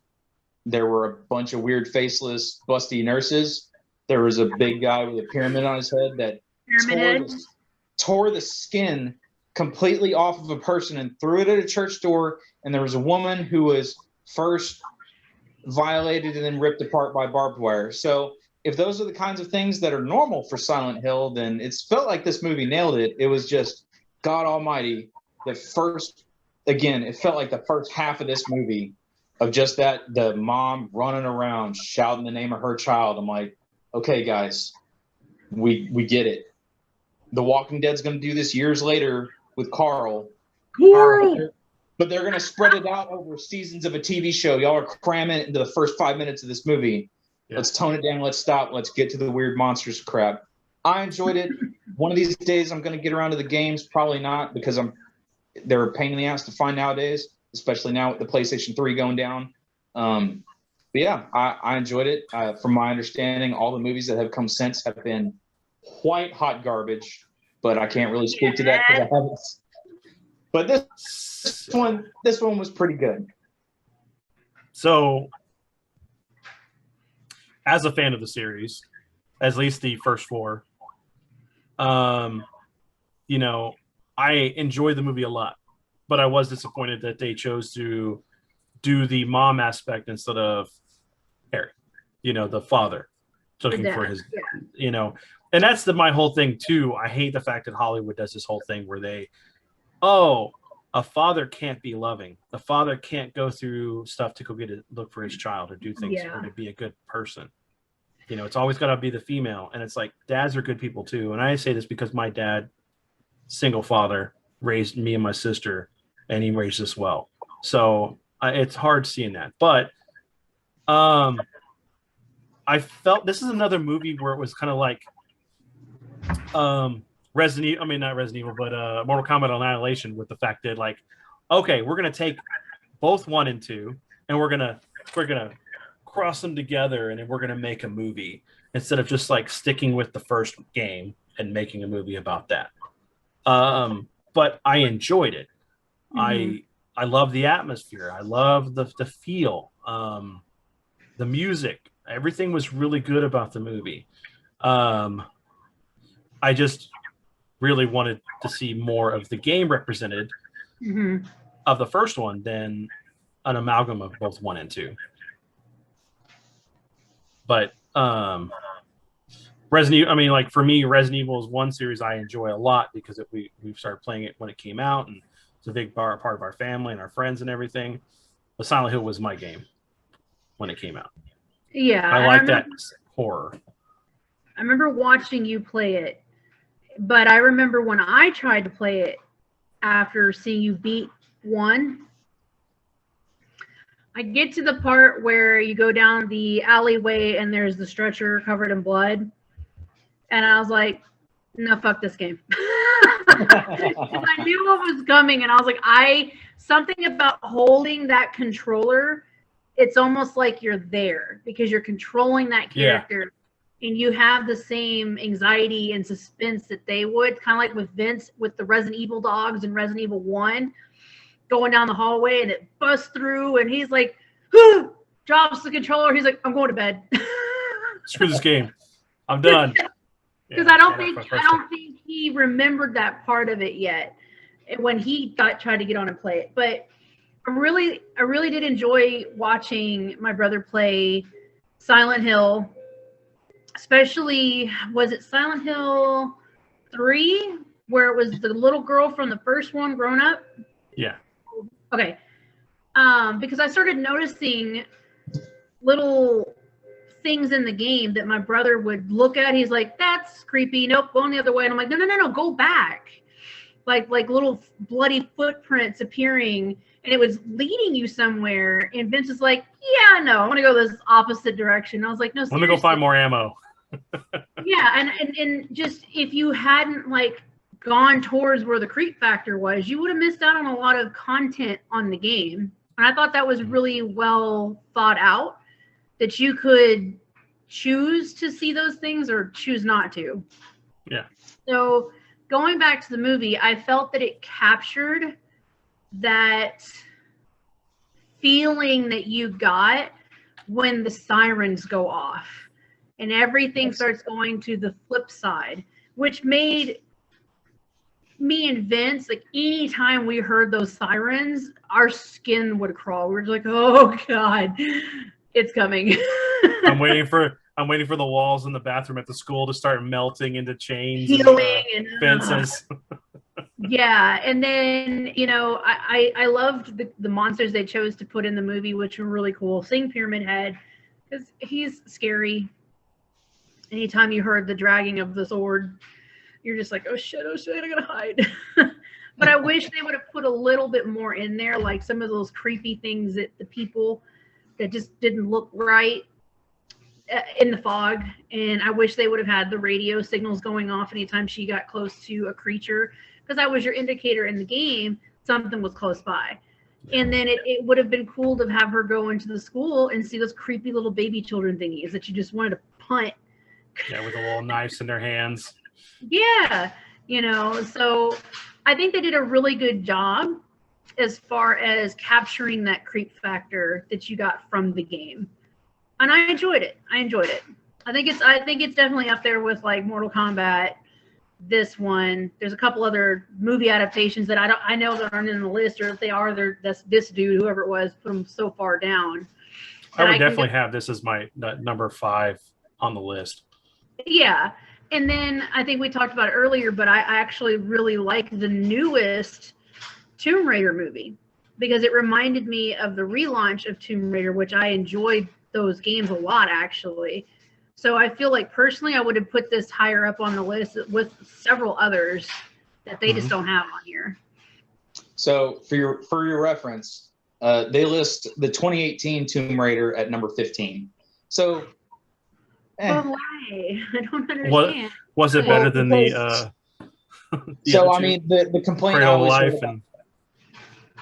There were a bunch of weird faceless busty nurses. There was a big guy with a pyramid on his head that tore the skin completely off of a person and threw it at a church door. And there was a woman who was first violated and then ripped apart by barbed wire. So if those are the kinds of things that are normal for Silent Hill, then it's felt like this movie nailed it. It was just God almighty. It felt like the first half of this movie of just the mom running around shouting the name of her child. I'm like, okay, guys, we get it. The Walking Dead's going to do this years later with Carl. Coral. But they're going to spread it out over seasons of a TV show. Y'all are cramming it into the first 5 minutes of this movie. Yeah. Let's tone it down. Let's stop. Let's get to the weird monsters crap. I enjoyed it. One of these days, I'm going to get around to the games. Probably not, because they're a pain in the ass to find nowadays, especially now with the PlayStation 3 going down. But yeah, I enjoyed it. From my understanding, all the movies that have come since have been quite hot garbage, but I can't really speak to that because I haven't. But this one was pretty good. So, as a fan of the series, at least the first 4, you know, I enjoyed the movie a lot, but I was disappointed that they chose to do the mom aspect instead of Harry, you know, the father looking for his, you know, and that's my whole thing too. I hate the fact that Hollywood does this whole thing where a father can't be loving. A father can't go through stuff to go look for his child or do things or to be a good person. You know, it's always got to be the female. And it's like, dads are good people too. And I say this because my dad, single father, raised me and my sister, and he raised us well. So it's hard seeing that. But I felt this is another movie where it was kind of like not Resident Evil, but Mortal Kombat Annihilation, with the fact that, like, okay, we're gonna take both 1 and 2, and we're gonna cross them together, and then we're gonna make a movie instead of just like sticking with the first game and making a movie about that. But I enjoyed it. Mm-hmm. I love the atmosphere. I love the feel, the music. Everything was really good about the movie. I just really wanted to see more of the game represented of the first one than an amalgam of both 1 and 2. But Resident Evil, I mean, like, for me, Resident Evil is one series I enjoy a lot because we started playing it when it came out, and it's a big part of our family and our friends and everything. But Silent Hill was my game when it came out. Yeah, I like that horror. I remember watching you play it, but I remember when I tried to play it after seeing you beat 1, I get to the part where you go down the alleyway and there's the stretcher covered in blood, and I was like, no, fuck this game. I knew what was coming, and I was like, something about holding that controller, it's almost like you're there because you're controlling that character. Yeah. And you have the same anxiety and suspense that they would, kind of like with Vince with the Resident Evil dogs in Resident Evil 1, going down the hallway and it busts through and he's like, drops the controller. He's like, I'm going to bed. Screw this game. I'm done. Because I don't think he remembered that part of it yet when he tried to get on and play it. But I really did enjoy watching my brother play Silent Hill. Especially, was it Silent Hill 3, where it was the little girl from the first one grown up? Yeah. Okay. Because I started noticing little things in the game that my brother would look at. He's like, that's creepy. Nope, going the other way. And I'm like, no, go back. Like little bloody footprints appearing, and it was leading you somewhere. And Vince is like, yeah, no, I want to go this opposite direction. I was like, no, seriously. Let me go find more ammo. Yeah, and just if you hadn't like gone towards where the creep factor was, you would have missed out on a lot of content on the game. And I thought that was really well thought out, that you could choose to see those things or choose not to. Yeah. So going back to the movie, I felt that it captured that feeling that you got when the sirens go off and everything starts going to the flip side, which made me and Vince, like, anytime we heard those sirens, our skin would crawl. We were like, oh God, it's coming. I'm waiting for the walls in the bathroom at the school to start melting into chains and fences. Yeah, and then, you know, I loved the monsters they chose to put in the movie, which were really cool. Seeing Pyramid Head, because he's scary. anytime you heard the dragging of the sword, you're just like, oh shit, I gotta hide. But I wish they would have put a little bit more in there, like some of those creepy things that the people that just didn't look right in the fog. And I wish they would have had the radio signals going off anytime she got close to a creature, because that was your indicator in the game something was close by. And then it would have been cool to have her go into the school and see those creepy little baby children thingies that you just wanted to punt. Yeah, with the little knives in their hands. Yeah, so I think they did a really good job as far as capturing that creep factor that you got from the game. And I enjoyed it. I think it's definitely up there with like Mortal Kombat, this one. There's a couple other movie adaptations that I know that aren't in the list, or if they are, that's this dude, whoever it was, put them so far down. I would definitely have this as my number 5 on the list. Yeah. And then I think we talked about it earlier, but I actually really like the newest Tomb Raider movie because it reminded me of the relaunch of Tomb Raider, which I enjoyed those games a lot, actually. So I feel like personally I would have put this higher up on the list with several others that they just don't have on here. So for your reference, they list the 2018 Tomb Raider at number 15. So Why? I don't understand. Was it better than the so I mean the complaint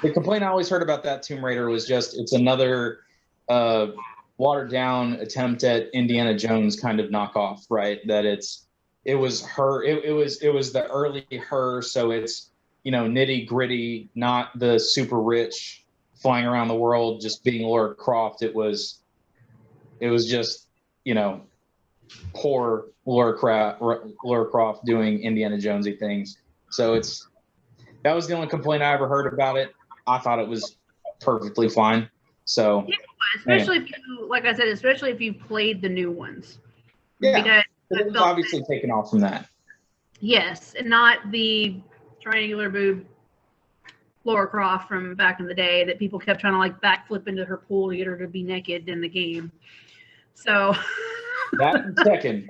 the complaint I always heard about that Tomb Raider was just it's another watered down attempt at Indiana Jones kind of knockoff, right? That it was the early her, so it's nitty gritty, not the super rich flying around the world just being Lara Croft. It was just poor Lara Croft doing Indiana Jonesy things. So that was the only complaint I ever heard about it. I thought it was perfectly fine. So yeah, especially if you, like I said, especially if you played the new ones. Yeah, because it was obviously taken off from that. Yes, and not the triangular boob Lara Croft from back in the day that people kept trying to like backflip into her pool to get her to be naked in the game. So that second,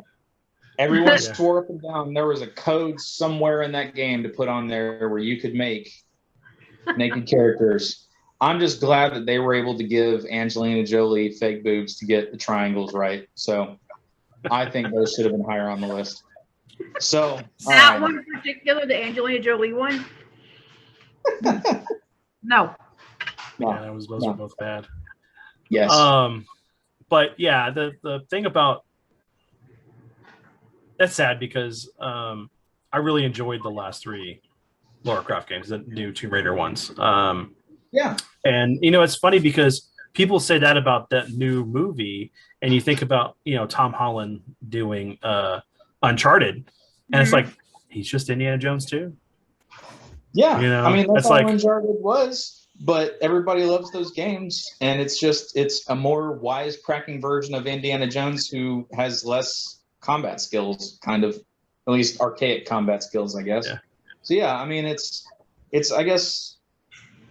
everyone swore up and down there was a code somewhere in that game to put on there where you could make naked characters. I'm just glad that they were able to give Angelina Jolie fake boobs to get the triangles right. So I think those should have been higher on the list. So that one in particular, the Angelina Jolie one. No. Yeah, those are both bad. Yes. But yeah, the thing about that's sad because I really enjoyed the last 3 Lara Croft games, the new Tomb Raider ones. Yeah. And it's funny because people say that about that new movie, and you think about Tom Holland doing Uncharted, and it's like he's just Indiana Jones too. Yeah, I mean that's all like, Uncharted was, but everybody loves those games, and it's a more wisecracking version of Indiana Jones who has less combat skills, kind of, at least archaic combat skills, I guess. Yeah. So yeah, I mean it's I guess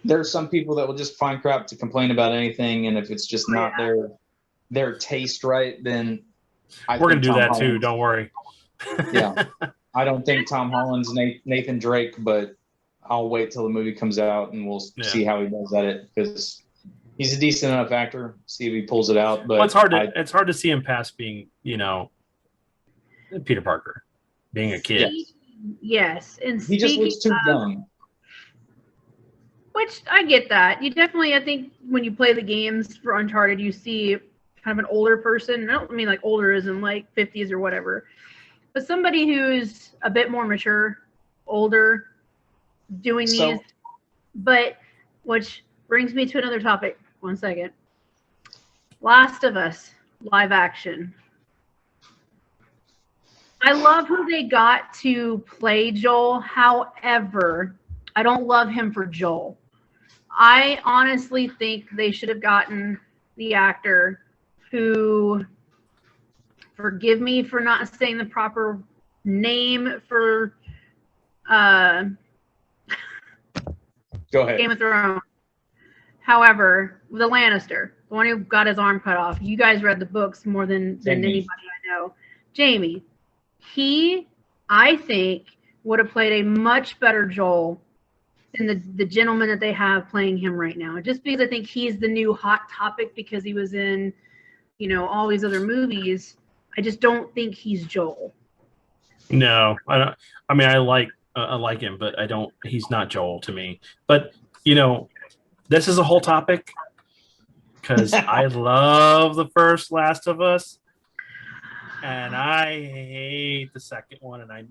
there's some people that will just find crap to complain about anything, and if it's just not their taste right, then we're gonna do that too. Don't worry. Yeah, I don't think Tom Holland's Nathan Drake, but I'll wait till the movie comes out and we'll see how he does at it because he's a decent enough actor. See if he pulls it out. But it's hard to see him past being Peter Parker, being a kid. Yes, and he just looks too young. Which I get that. You definitely, I think, when you play the games for Uncharted, you see kind of an older person. I don't mean like older as in like 50s or whatever, but somebody who's a bit more mature, older, doing these. But which brings me to another topic. 1 second. Last of Us live action. I love who they got to play Joel. However, I don't love him for Joel. I honestly think they should have gotten the actor who, forgive me for not saying the proper name for Go ahead. Game of Thrones. However, the Lannister, the one who got his arm cut off. You guys read the books more than anybody I know. Jamie, I think, would have played a much better Joel than the gentleman that they have playing him right now. Just because I think he's the new hot topic because he was in, all these other movies. I just don't think he's Joel. No, I don't. I mean, I like him, but I don't. He's not Joel to me. But this is a whole topic because I love the first Last of Us, and I hate the second one, and I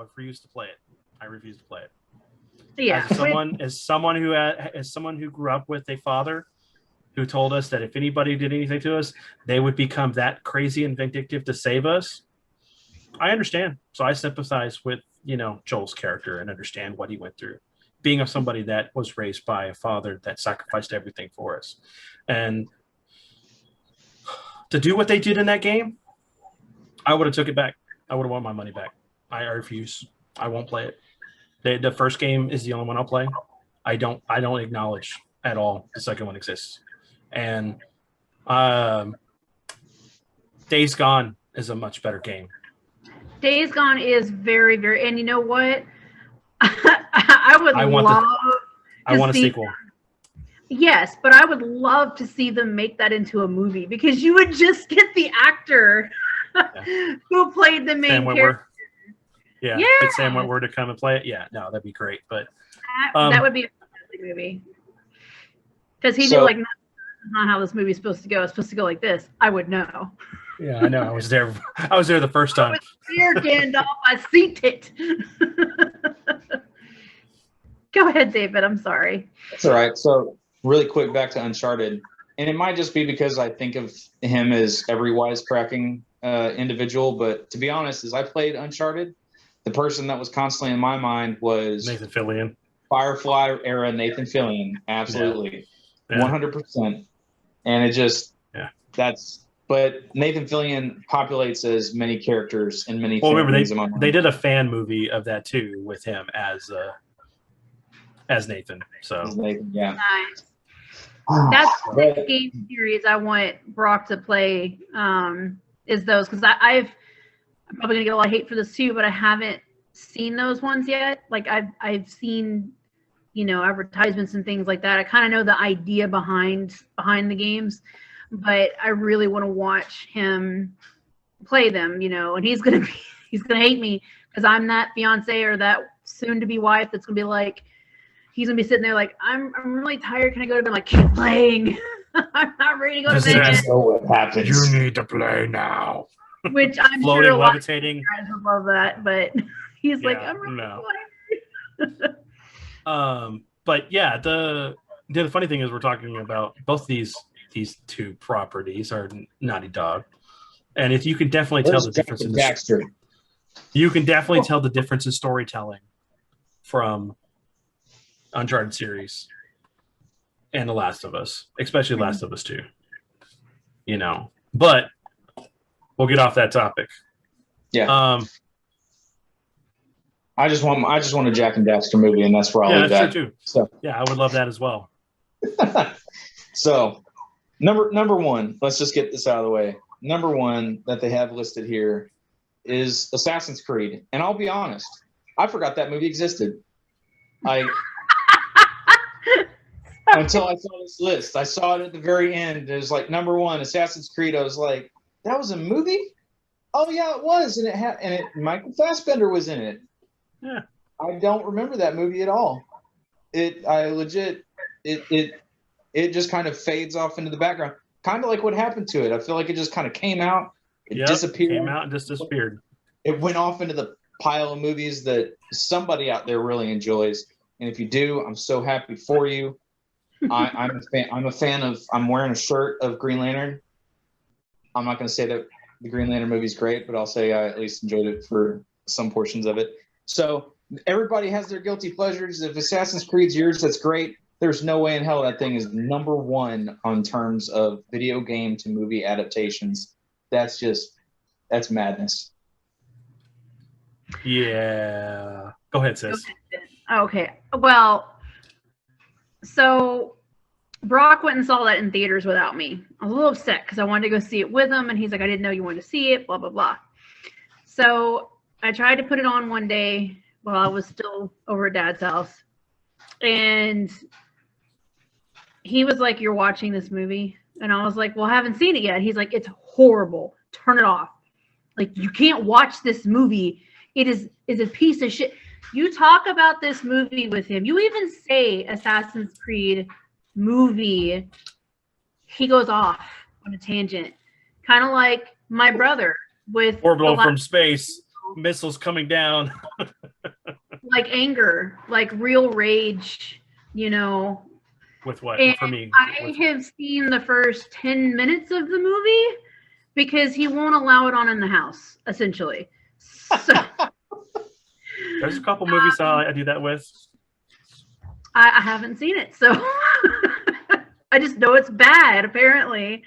refuse to play it. I refuse to play it. Yeah. As someone who grew up with a father who told us that if anybody did anything to us, they would become that crazy and vindictive to save us. I understand. So I sympathize with, Joel's character and understand what he went through. Being of somebody that was raised by a father that sacrificed everything for us. And to do what they did in that game, I would have took it back. I would have won my money back. I refuse. I won't play it. The first game is the only one I'll play. I don't acknowledge at all the second one exists. And Days Gone is a much better game. Days Gone is very, very, and you know what? I want a sequel. Yes, but I would love to see them make that into a movie because you would just get the actor who played the main character. Yeah. Get Sam Witwer to come and play it. Yeah, no, that'd be great. But that would be a fantastic movie because he did not how this movie's supposed to go. It's supposed to go like this. I would know. Yeah, I know. I was there. The first time. I was there, Gandalf. I seen it. Go ahead, David. I'm sorry. That's all right. So really quick, back to Uncharted, and it might just be because I think of him as every wisecracking individual. But to be honest, as I played Uncharted, the person that was constantly in my mind was Nathan Fillion, Firefly era Nathan Fillion. Absolutely, 100%. And it just But Nathan Fillion populates as many characters in many. Well, remember they did a fan movie of that too with him as Nathan. So Nathan, yeah. Nice. That's the game series I want Brock to play. Is those because I'm probably gonna get a lot of hate for this too, but I haven't seen those ones yet. Like I've seen, advertisements and things like that. I kind of know the idea behind the games, but I really want to watch him play them. And he's gonna hate me because I'm that fiance or that soon to be wife that's gonna be like. He's gonna be sitting there like, I'm really tired. Can I go to bed? I'm like, keep playing. I'm not ready to go to bed. That's what happens. You need to play now. Which I'm floating, sure a lot levitating. of guys would love that, but he's like, I'm really tired. But yeah, the funny thing is we're talking about both these two properties are Naughty Dog, and if you can definitely tell the difference in you can definitely tell the difference in storytelling from Uncharted series and The Last of Us, especially Last of Us 2. But we'll get off that topic. Yeah. I just want a Jack and Daxter movie, and that's where I'll leave that. Too. So yeah, I would love that as well. So number one, let's just get this out of the way. Number one that they have listed here is Assassin's Creed, and I'll be honest, I forgot that movie existed. Until I saw this list. I saw it at the very end. It was like number one, Assassin's Creed. I was like, that was a movie? Oh yeah, it was. And Michael Fassbender was in it. Yeah. I don't remember that movie at all. It just kind of fades off into the background. Kind of like what happened to it. I feel like it just kind of came out, disappeared. Came out and just disappeared. It went off into the pile of movies that somebody out there really enjoys. And if you do, I'm so happy for you. I'm a fan of. I'm wearing a shirt of Green Lantern. I'm not going to say that the Green Lantern movie is great, but I'll say I at least enjoyed it for some portions of it. So everybody has their guilty pleasures. If Assassin's Creed's yours, that's great. There's no way in hell that thing is number one on terms of video game to movie adaptations. That's madness. Yeah. Go ahead, sis. Okay. Well. So Brock went and saw that in theaters without me. I was a little upset because I wanted to go see it with him, and he's like, I didn't know you wanted to see it, blah, blah, blah. So I tried to put it on one day while I was still over at Dad's house. And he was like, "You're watching this movie?" And I was like, "Well, I haven't seen it yet." He's like, "It's horrible. Turn it off. Like, you can't watch this movie. It is a piece of shit." You talk about this movie with him. You even say Assassin's Creed movie. He goes off on a tangent. Kind of like my brother with Orbital from space, missiles coming down. Like anger, like real rage, you know. With what? And For me. I have seen the first 10 minutes of the movie because he won't allow it on in the house, essentially. So there's a couple movies I do that with. I haven't seen it, so I just know it's bad, apparently.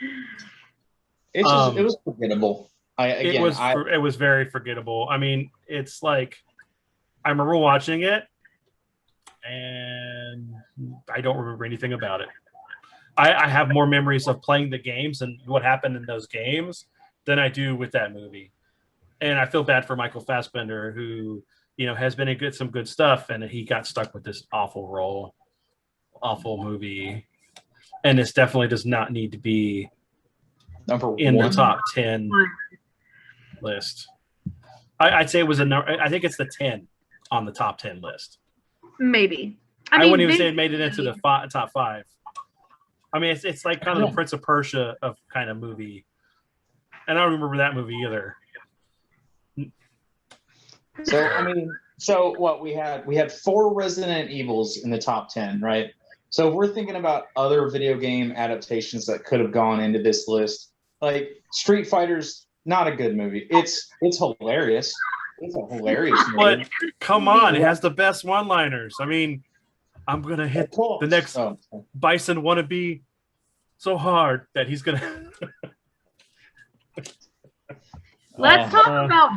It's just, it was forgettable. It was very forgettable. I mean, it's like, I remember watching it, and I don't remember anything about it. I have more memories of playing the games and what happened in those games than I do with that movie. And I feel bad for Michael Fassbender, who, you know, has been in some good stuff, and he got stuck with this awful role, awful movie. And this definitely does not need to be in the top 10 list. I'd say it was I think it's the 10 on the top 10 list. Maybe. I wouldn't even say it made it into the top 5. I mean, it's like kind of the Prince of Persia of kind of movie. And I don't remember that movie either. So, I mean, what we had 4 Resident Evils in the top 10, right? So if we're thinking about other video game adaptations that could have gone into this list, like Street Fighter's not a good movie. It's hilarious. It's a hilarious movie. But come on, it has the best one-liners. I mean, I'm gonna hit the next Bison wannabe so hard that he's gonna. Let's talk about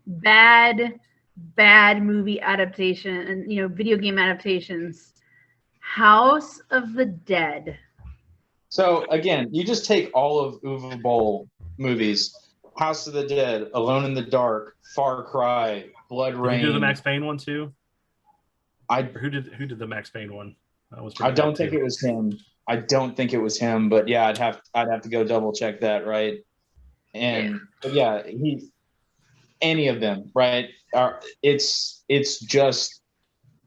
bad movie adaptation and, you know, video game adaptations. House of the Dead. So again, you just take all of Uwe Boll movies: House of the Dead, Alone in the Dark, Far Cry, Blood Rain. Did you do the Max Payne one too? Who did the Max Payne one? I don't think it was him. I don't think it was him, but yeah, I'd have to go double check that, right? And yeah, any of them, right?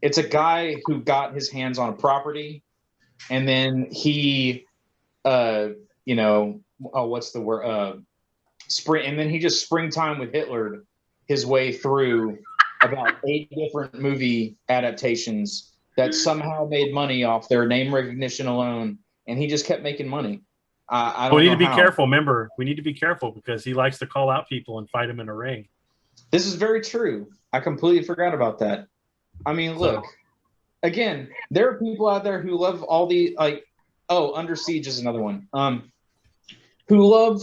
It's a guy who got his hands on a property, and then he, what's the word? And then he just springtime with Hitler his way through about 8 different movie adaptations that somehow made money off their name recognition alone, and he just kept making money. We need to be careful. Remember, we need to be careful because he likes to call out people and fight them in a ring. This is very true. I completely forgot about that. I mean, look, again, there are people out there who love all the Under Siege is another one. Who love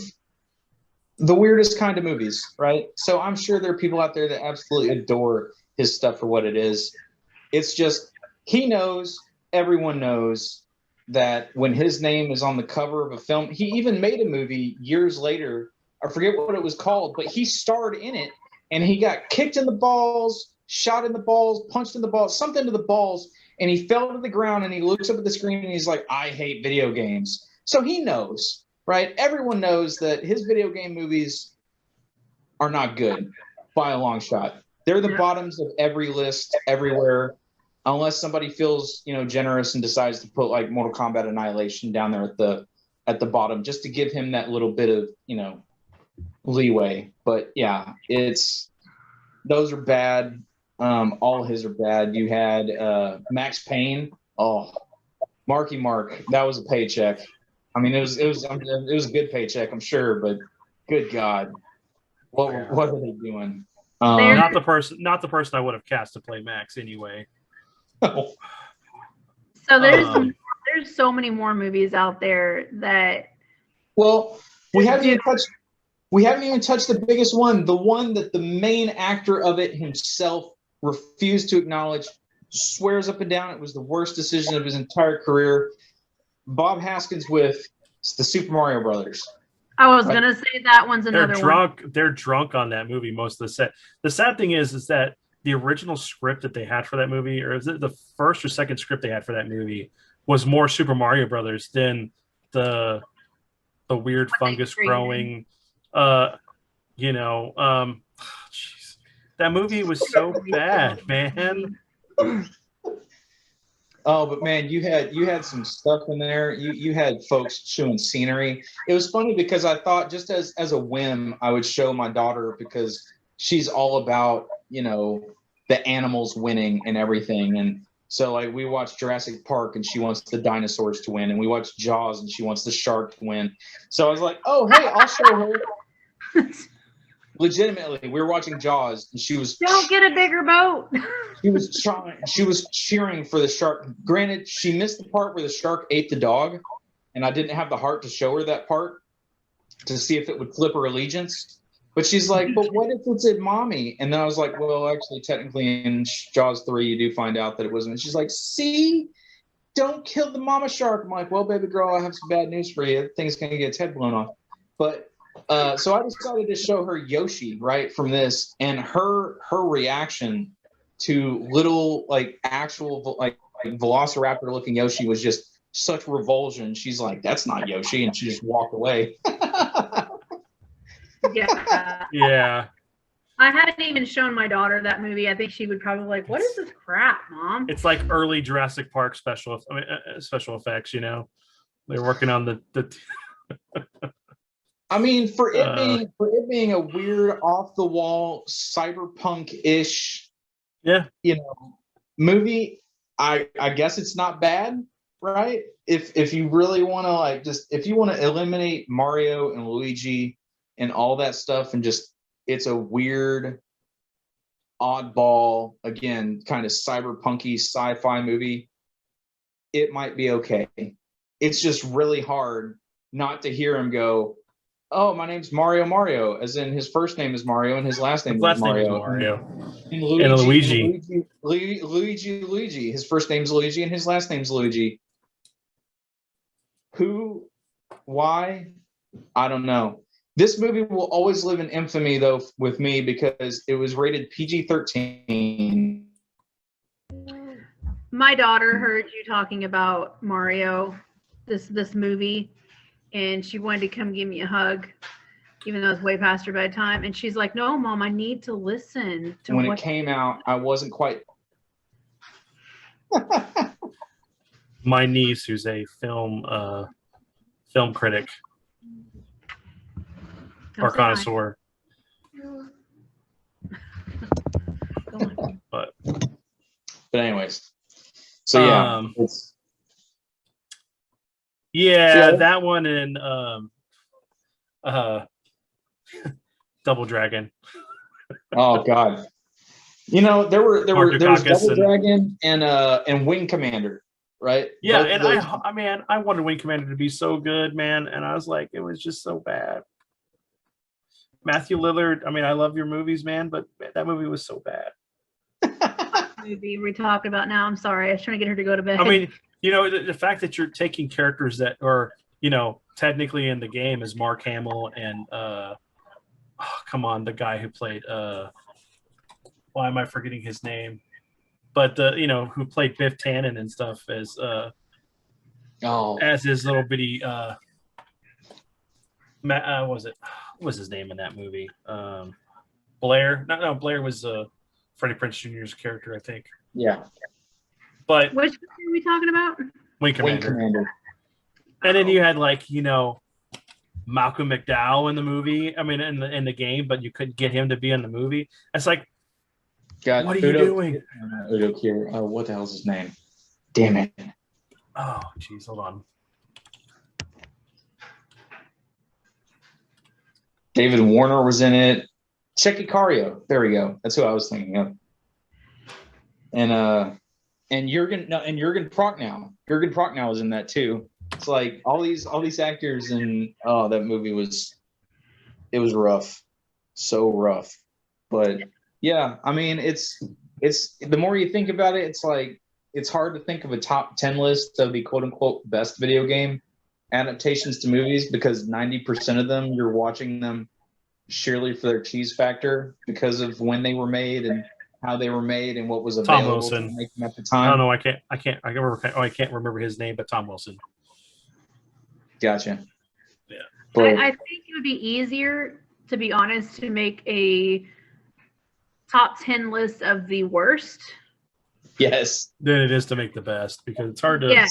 the weirdest kind of movies, right? So I'm sure there are people out there that absolutely adore his stuff for what it is. It's just, he knows, everyone knows that when his name is on the cover of a film, he even made a movie years later, I forget what it was called, but he starred in it, and he got kicked in the balls, shot in the balls, punched in the balls, something to the balls, and he fell to the ground, and he looks up at the screen and he's like, "I hate video games." So he knows, right? Everyone knows that his video game movies are not good by a long shot. They're the bottoms of every list everywhere, unless somebody feels, generous and decides to put like Mortal Kombat Annihilation down there at the bottom, just to give him that little bit of, leeway. But yeah, those are bad. All his are bad. You had Max Payne. Oh, Marky Mark. That was a paycheck. I mean, it was a good paycheck, I'm sure, but good God, what are they doing? Not the person I would have cast to play Max anyway. So there's so many more movies out there that. Well, we haven't even touched the biggest one, the one that the main actor of it himself refused to acknowledge, swears up and down it was the worst decision of his entire career. Bob Haskins with the Super Mario Brothers. I was gonna say that one's another drunk. One. They're drunk on that movie most of the set. The sad thing is that the original script that they had for that movie, or is it the first or second script they had for that movie, was more Super Mario Brothers than the weird fungus growing. Geez. That movie was so bad, man. Oh, but man, you had some stuff in there. You had folks chewing scenery. It was funny because I thought just as a whim, I would show my daughter because she's all about, the animals winning and everything. And so like we watched Jurassic Park and she wants the dinosaurs to win, and we watched Jaws and she wants the shark to win. So I was like, oh hey, I'll show her. Legitimately, we were watching Jaws and she was don't get a bigger boat. She was cheering for the shark. Granted, she missed the part where the shark ate the dog, and I didn't have the heart to show her that part to see if it would flip her allegiance. But she's like, but what if it's at mommy? And then I was like, well, actually, technically in Jaws 3, you do find out that it wasn't. And she's like, see, don't kill the mama shark. I'm like, well, baby girl, I have some bad news for you. That thing's going to get its head blown off. But so I decided to show her Yoshi right from this, and her reaction to little actual velociraptor looking Yoshi was just such revulsion. She's like, that's not Yoshi, and she just walked away. Yeah. I haven't even shown my daughter that movie. I think she would probably like, what is this crap, Mom? It's like early Jurassic Park special effects, They're working on the I mean, for it being a weird, off the wall, cyberpunk-ish, movie, I guess it's not bad, right? If you really want to if you want to eliminate Mario and Luigi and all that stuff, and just it's a weird, oddball, again, kind of cyberpunky sci-fi movie, it might be okay. It's just really hard not to hear him go, oh, my name's Mario, as in his first name is Mario and his last name is Mario. And Luigi. Luigi. His first name's Luigi and his last name's Luigi. Who? Why? I don't know. This movie will always live in infamy, though, with me, because it was rated PG-13. My daughter heard you talking about Mario, this movie, and she wanted to come give me a hug, even though it's way past her bedtime. And she's like, no, Mom, I need to listen to when it came out. I wasn't quite. My niece, who's a film critic or connoisseur. But anyways, so yeah, that one and Double Dragon. Oh God, there was Double Dragon and Wing Commander, right? Yeah, and I wanted Wing Commander to be so good, man, and I was like, it was just so bad. Matthew Lillard, I love your movies, man, but that movie was so bad. Movie we're talking about now. I'm sorry, I was trying to get her to go to bed. The fact that you're taking characters that are, technically in the game is Mark Hamill and the guy who played why am I forgetting his name? But who played Biff Tannen and stuff as his little bitty what was his name in that movie? Blair. No, Blair was Freddie Prinze Jr.'s character, I think. Yeah. But which movie are we talking about? Wing Commander. And then you had Malcolm McDowell in the movie. In the game, but you couldn't get him to be in the movie. It's like, what are you doing? Udo Kier. Oh, what the hell's his name? Damn it. Oh, jeez, hold on. David Warner was in it. Checky Cario. There we go. That's who I was thinking of. And Jurgen Prochnow. Jurgen Prochnow was in that too. It's like all these actors, and that movie was rough. So rough. But yeah, it's the more you think about it, it's like it's hard to think of a top 10 list of the quote unquote best video game adaptations to movies because 90% of them you're watching them surely for their cheese factor because of when they were made and how they were made and what was Tom available to Wilson. make them at the I don't time. know. I can't remember his name, but Tom Wilson. Gotcha. Yeah. But I think it would be easier, to be honest, to make a top 10 list of the worst. yes, Than it is to make the best, because it's hard to. Yeah.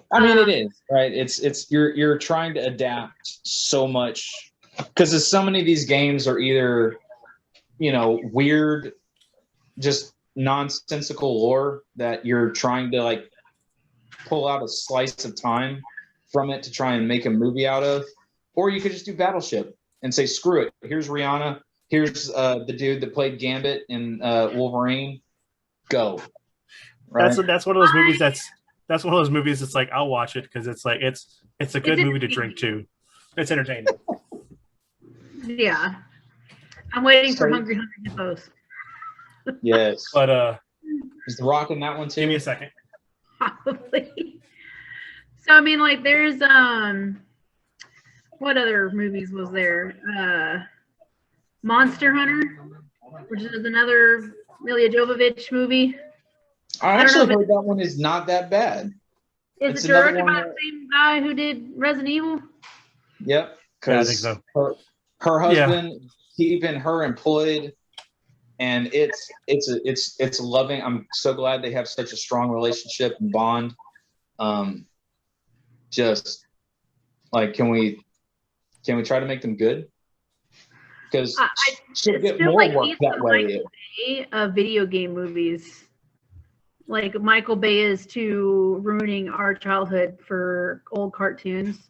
I mean it is, right? It's you're trying to adapt so much because so many of these games are either, you know, weird, just nonsensical lore that you're trying to like pull out a slice of time from it to try and make a movie out of, or you could just do Battleship and say, screw it. Here's Rihanna. Here's the dude that played Gambit in Wolverine. Go. Right? That's one of those movies. That's one of those movies. It's like I'll watch it because it's like it's a good movie to drink to. It's entertaining. Yeah. I'm waiting for Hungry Hippos. Yes. But Is The Rock in that one too? give me a second. Probably. So I mean, like, there's what other movies was there? Monster Hunter, which is another Milla Jovovich movie. I actually heard that one is not that bad. Is It's it directed another one by the same guy who did Resident Evil? Yep. Yeah, I think so. Her husband keeping her employed, and it's loving. I'm so glad they have such a strong relationship and bond. Just like, can we try to make them good? Because she'll get more like work he's that the way. Michael Bay of video game movies. Like Michael Bay is to ruining our childhood for old cartoons.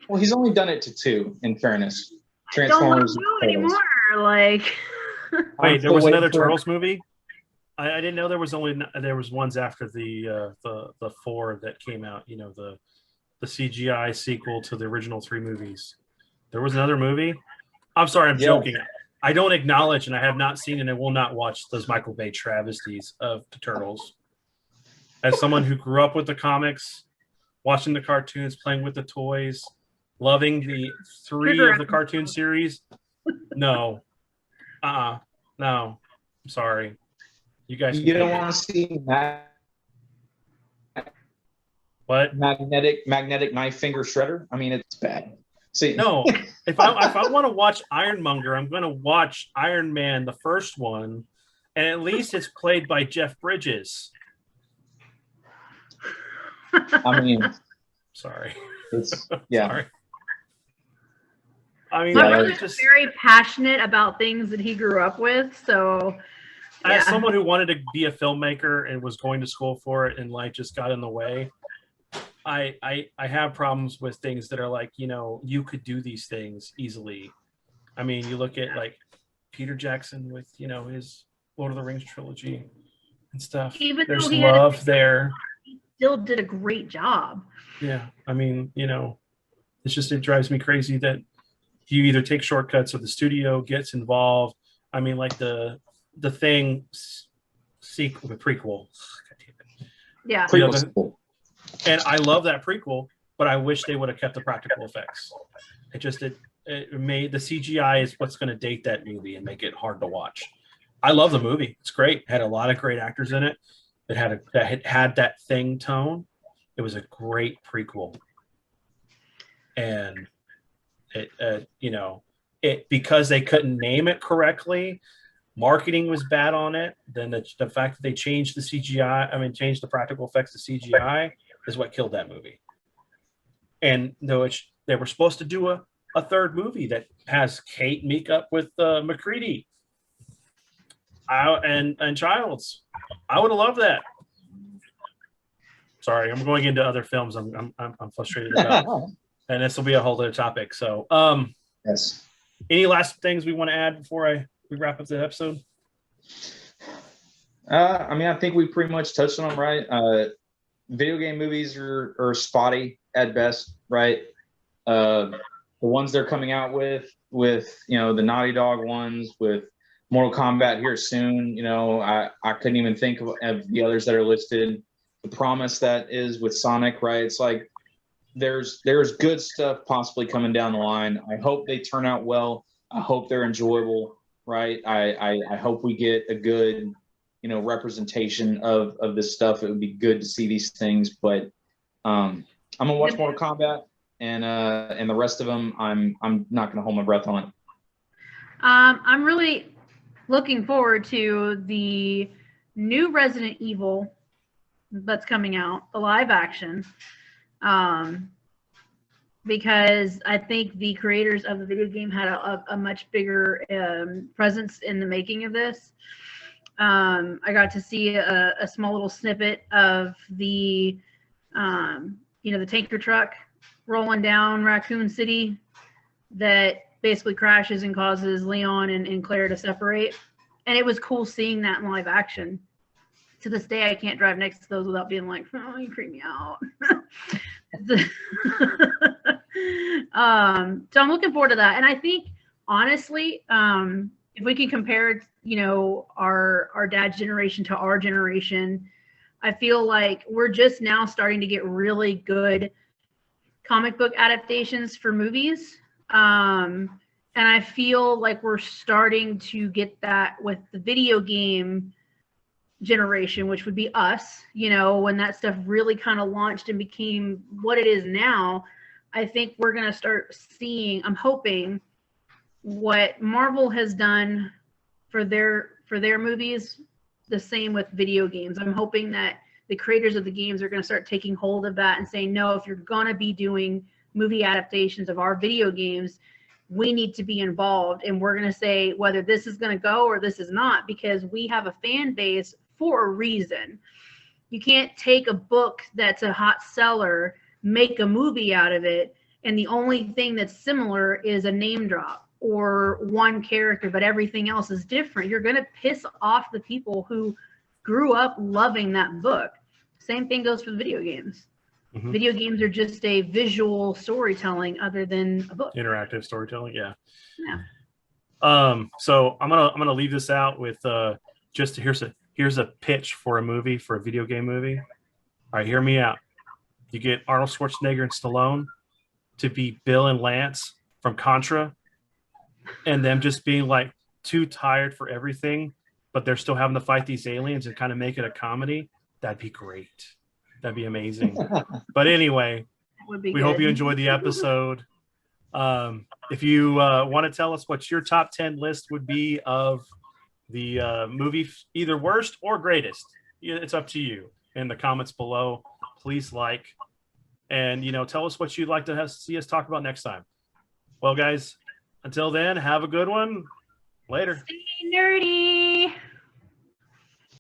Well, he's only done it to 2, in fairness. Don't want Transformers. to do anymore. Like, Wait, there was waiting another for- Turtles movie. I didn't know there was ones after the 4 that came out. You know, the CGI sequel to the original 3 movies. There was another movie. I'm sorry, I'm joking. I don't acknowledge, and I have not seen, and I will not watch those Michael Bay travesties of the Turtles. As someone who grew up with the comics, watching the cartoons, playing with the toys, loving the 3 of the cartoon series, no. No. I'm sorry. You guys. You don't want to see what? magnetic knife finger shredder? I mean, it's bad. See, No. If I want to watch Ironmonger, I'm going to watch Iron Man, the first one, and at least it's played by Jeff Bridges. I mean, Sorry. it's yeah. Sorry. I mean, my Yeah, brother's just very passionate about things that he grew up with. So, as someone who wanted to be a filmmaker and was going to school for it, and life just got in the way, I have problems with things that are like, you know, you could do these things easily. I mean, you look at like Peter Jackson with, you know, his Lord of the Rings trilogy and stuff. Even There's though he had love there. he still did a great job. Yeah. I mean, you know, it drives me crazy that you either take shortcuts or the studio gets involved. I mean, like the Thing prequel. Yeah. You know, Prequel. and I love that prequel, but I wish they would have kept the practical effects. It made the CGI is what's going to date that movie and make it hard to watch. I love the movie; it's great. It had a lot of great actors in it. It had that Thing tone. It was a great prequel, and it because they couldn't name it correctly. Marketing was bad on it. Then the fact that they changed the CGI, changed the practical effects to CGI, is what killed that movie. And though they were supposed to do a third movie that has Kate meet up with McCready and Childs, I would have loved that. Sorry, I'm going into other films. I'm frustrated about, and this will be a whole other topic. So, yes. Any last things we want to add before we wrap up the episode? I think we pretty much touched on them, right? Video game movies are spotty at best, right? The ones they're coming out with the Naughty Dog ones, with Mortal Kombat here soon. I couldn't even think of the others that are listed. the promise that is with Sonic, right? It's like there's good stuff possibly coming down the line. I hope they turn out well. I hope they're enjoyable, right? I hope we get a good, representation of this stuff. It would be good to see these things, but I'm gonna watch Mortal Kombat, and the rest of them, I'm not gonna hold my breath on. I'm really looking forward to the new Resident Evil that's coming out, the live action, because I think the creators of the video game had a much bigger presence in the making of this. I got to see a small little snippet of the the tanker truck rolling down Raccoon City that basically crashes and causes Leon and Claire to separate. And it was cool seeing that in live action. To this day, I can't drive next to those without being like, oh, you creep me out. So I'm looking forward to that. And I think, honestly, if we can compare, our dad's generation to our generation, I feel like we're just now starting to get really good comic book adaptations for movies. And I feel like we're starting to get that with the video game generation, which would be us, when that stuff really kind of launched and became what it is now. I think we're going to start seeing, I'm hoping, what Marvel has done for their movies, the same with video games. I'm hoping that the creators of the games are going to start taking hold of that and saying, no, if you're going to be doing movie adaptations of our video games, we need to be involved. And we're going to say whether this is going to go or this is not, because we have a fan base for a reason. You can't take a book that's a hot seller, make a movie out of it, and the only thing that's similar is a name drop or one character, but everything else is different. You're going to piss off the people who grew up loving that book. Same thing goes for video games. Mm-hmm. Video games are just a visual storytelling other than a book. Interactive storytelling, yeah. So I'm gonna leave this out with just here's a pitch for a movie, for a video game movie. All right, hear me out. You get Arnold Schwarzenegger and Stallone to be Bill and Lance from Contra, and them just being like too tired for everything, but they're still having to fight these aliens and kind of make it a comedy. That'd be great. That'd be amazing. But anyway, we hope you enjoyed the episode. If you want to tell us what your top 10 list would be of the movie, either worst or greatest, it's up to you. In the comments below, please like, and tell us what you'd like to see us talk about next time. Well, guys, until then, have a good one. Later. Stay nerdy.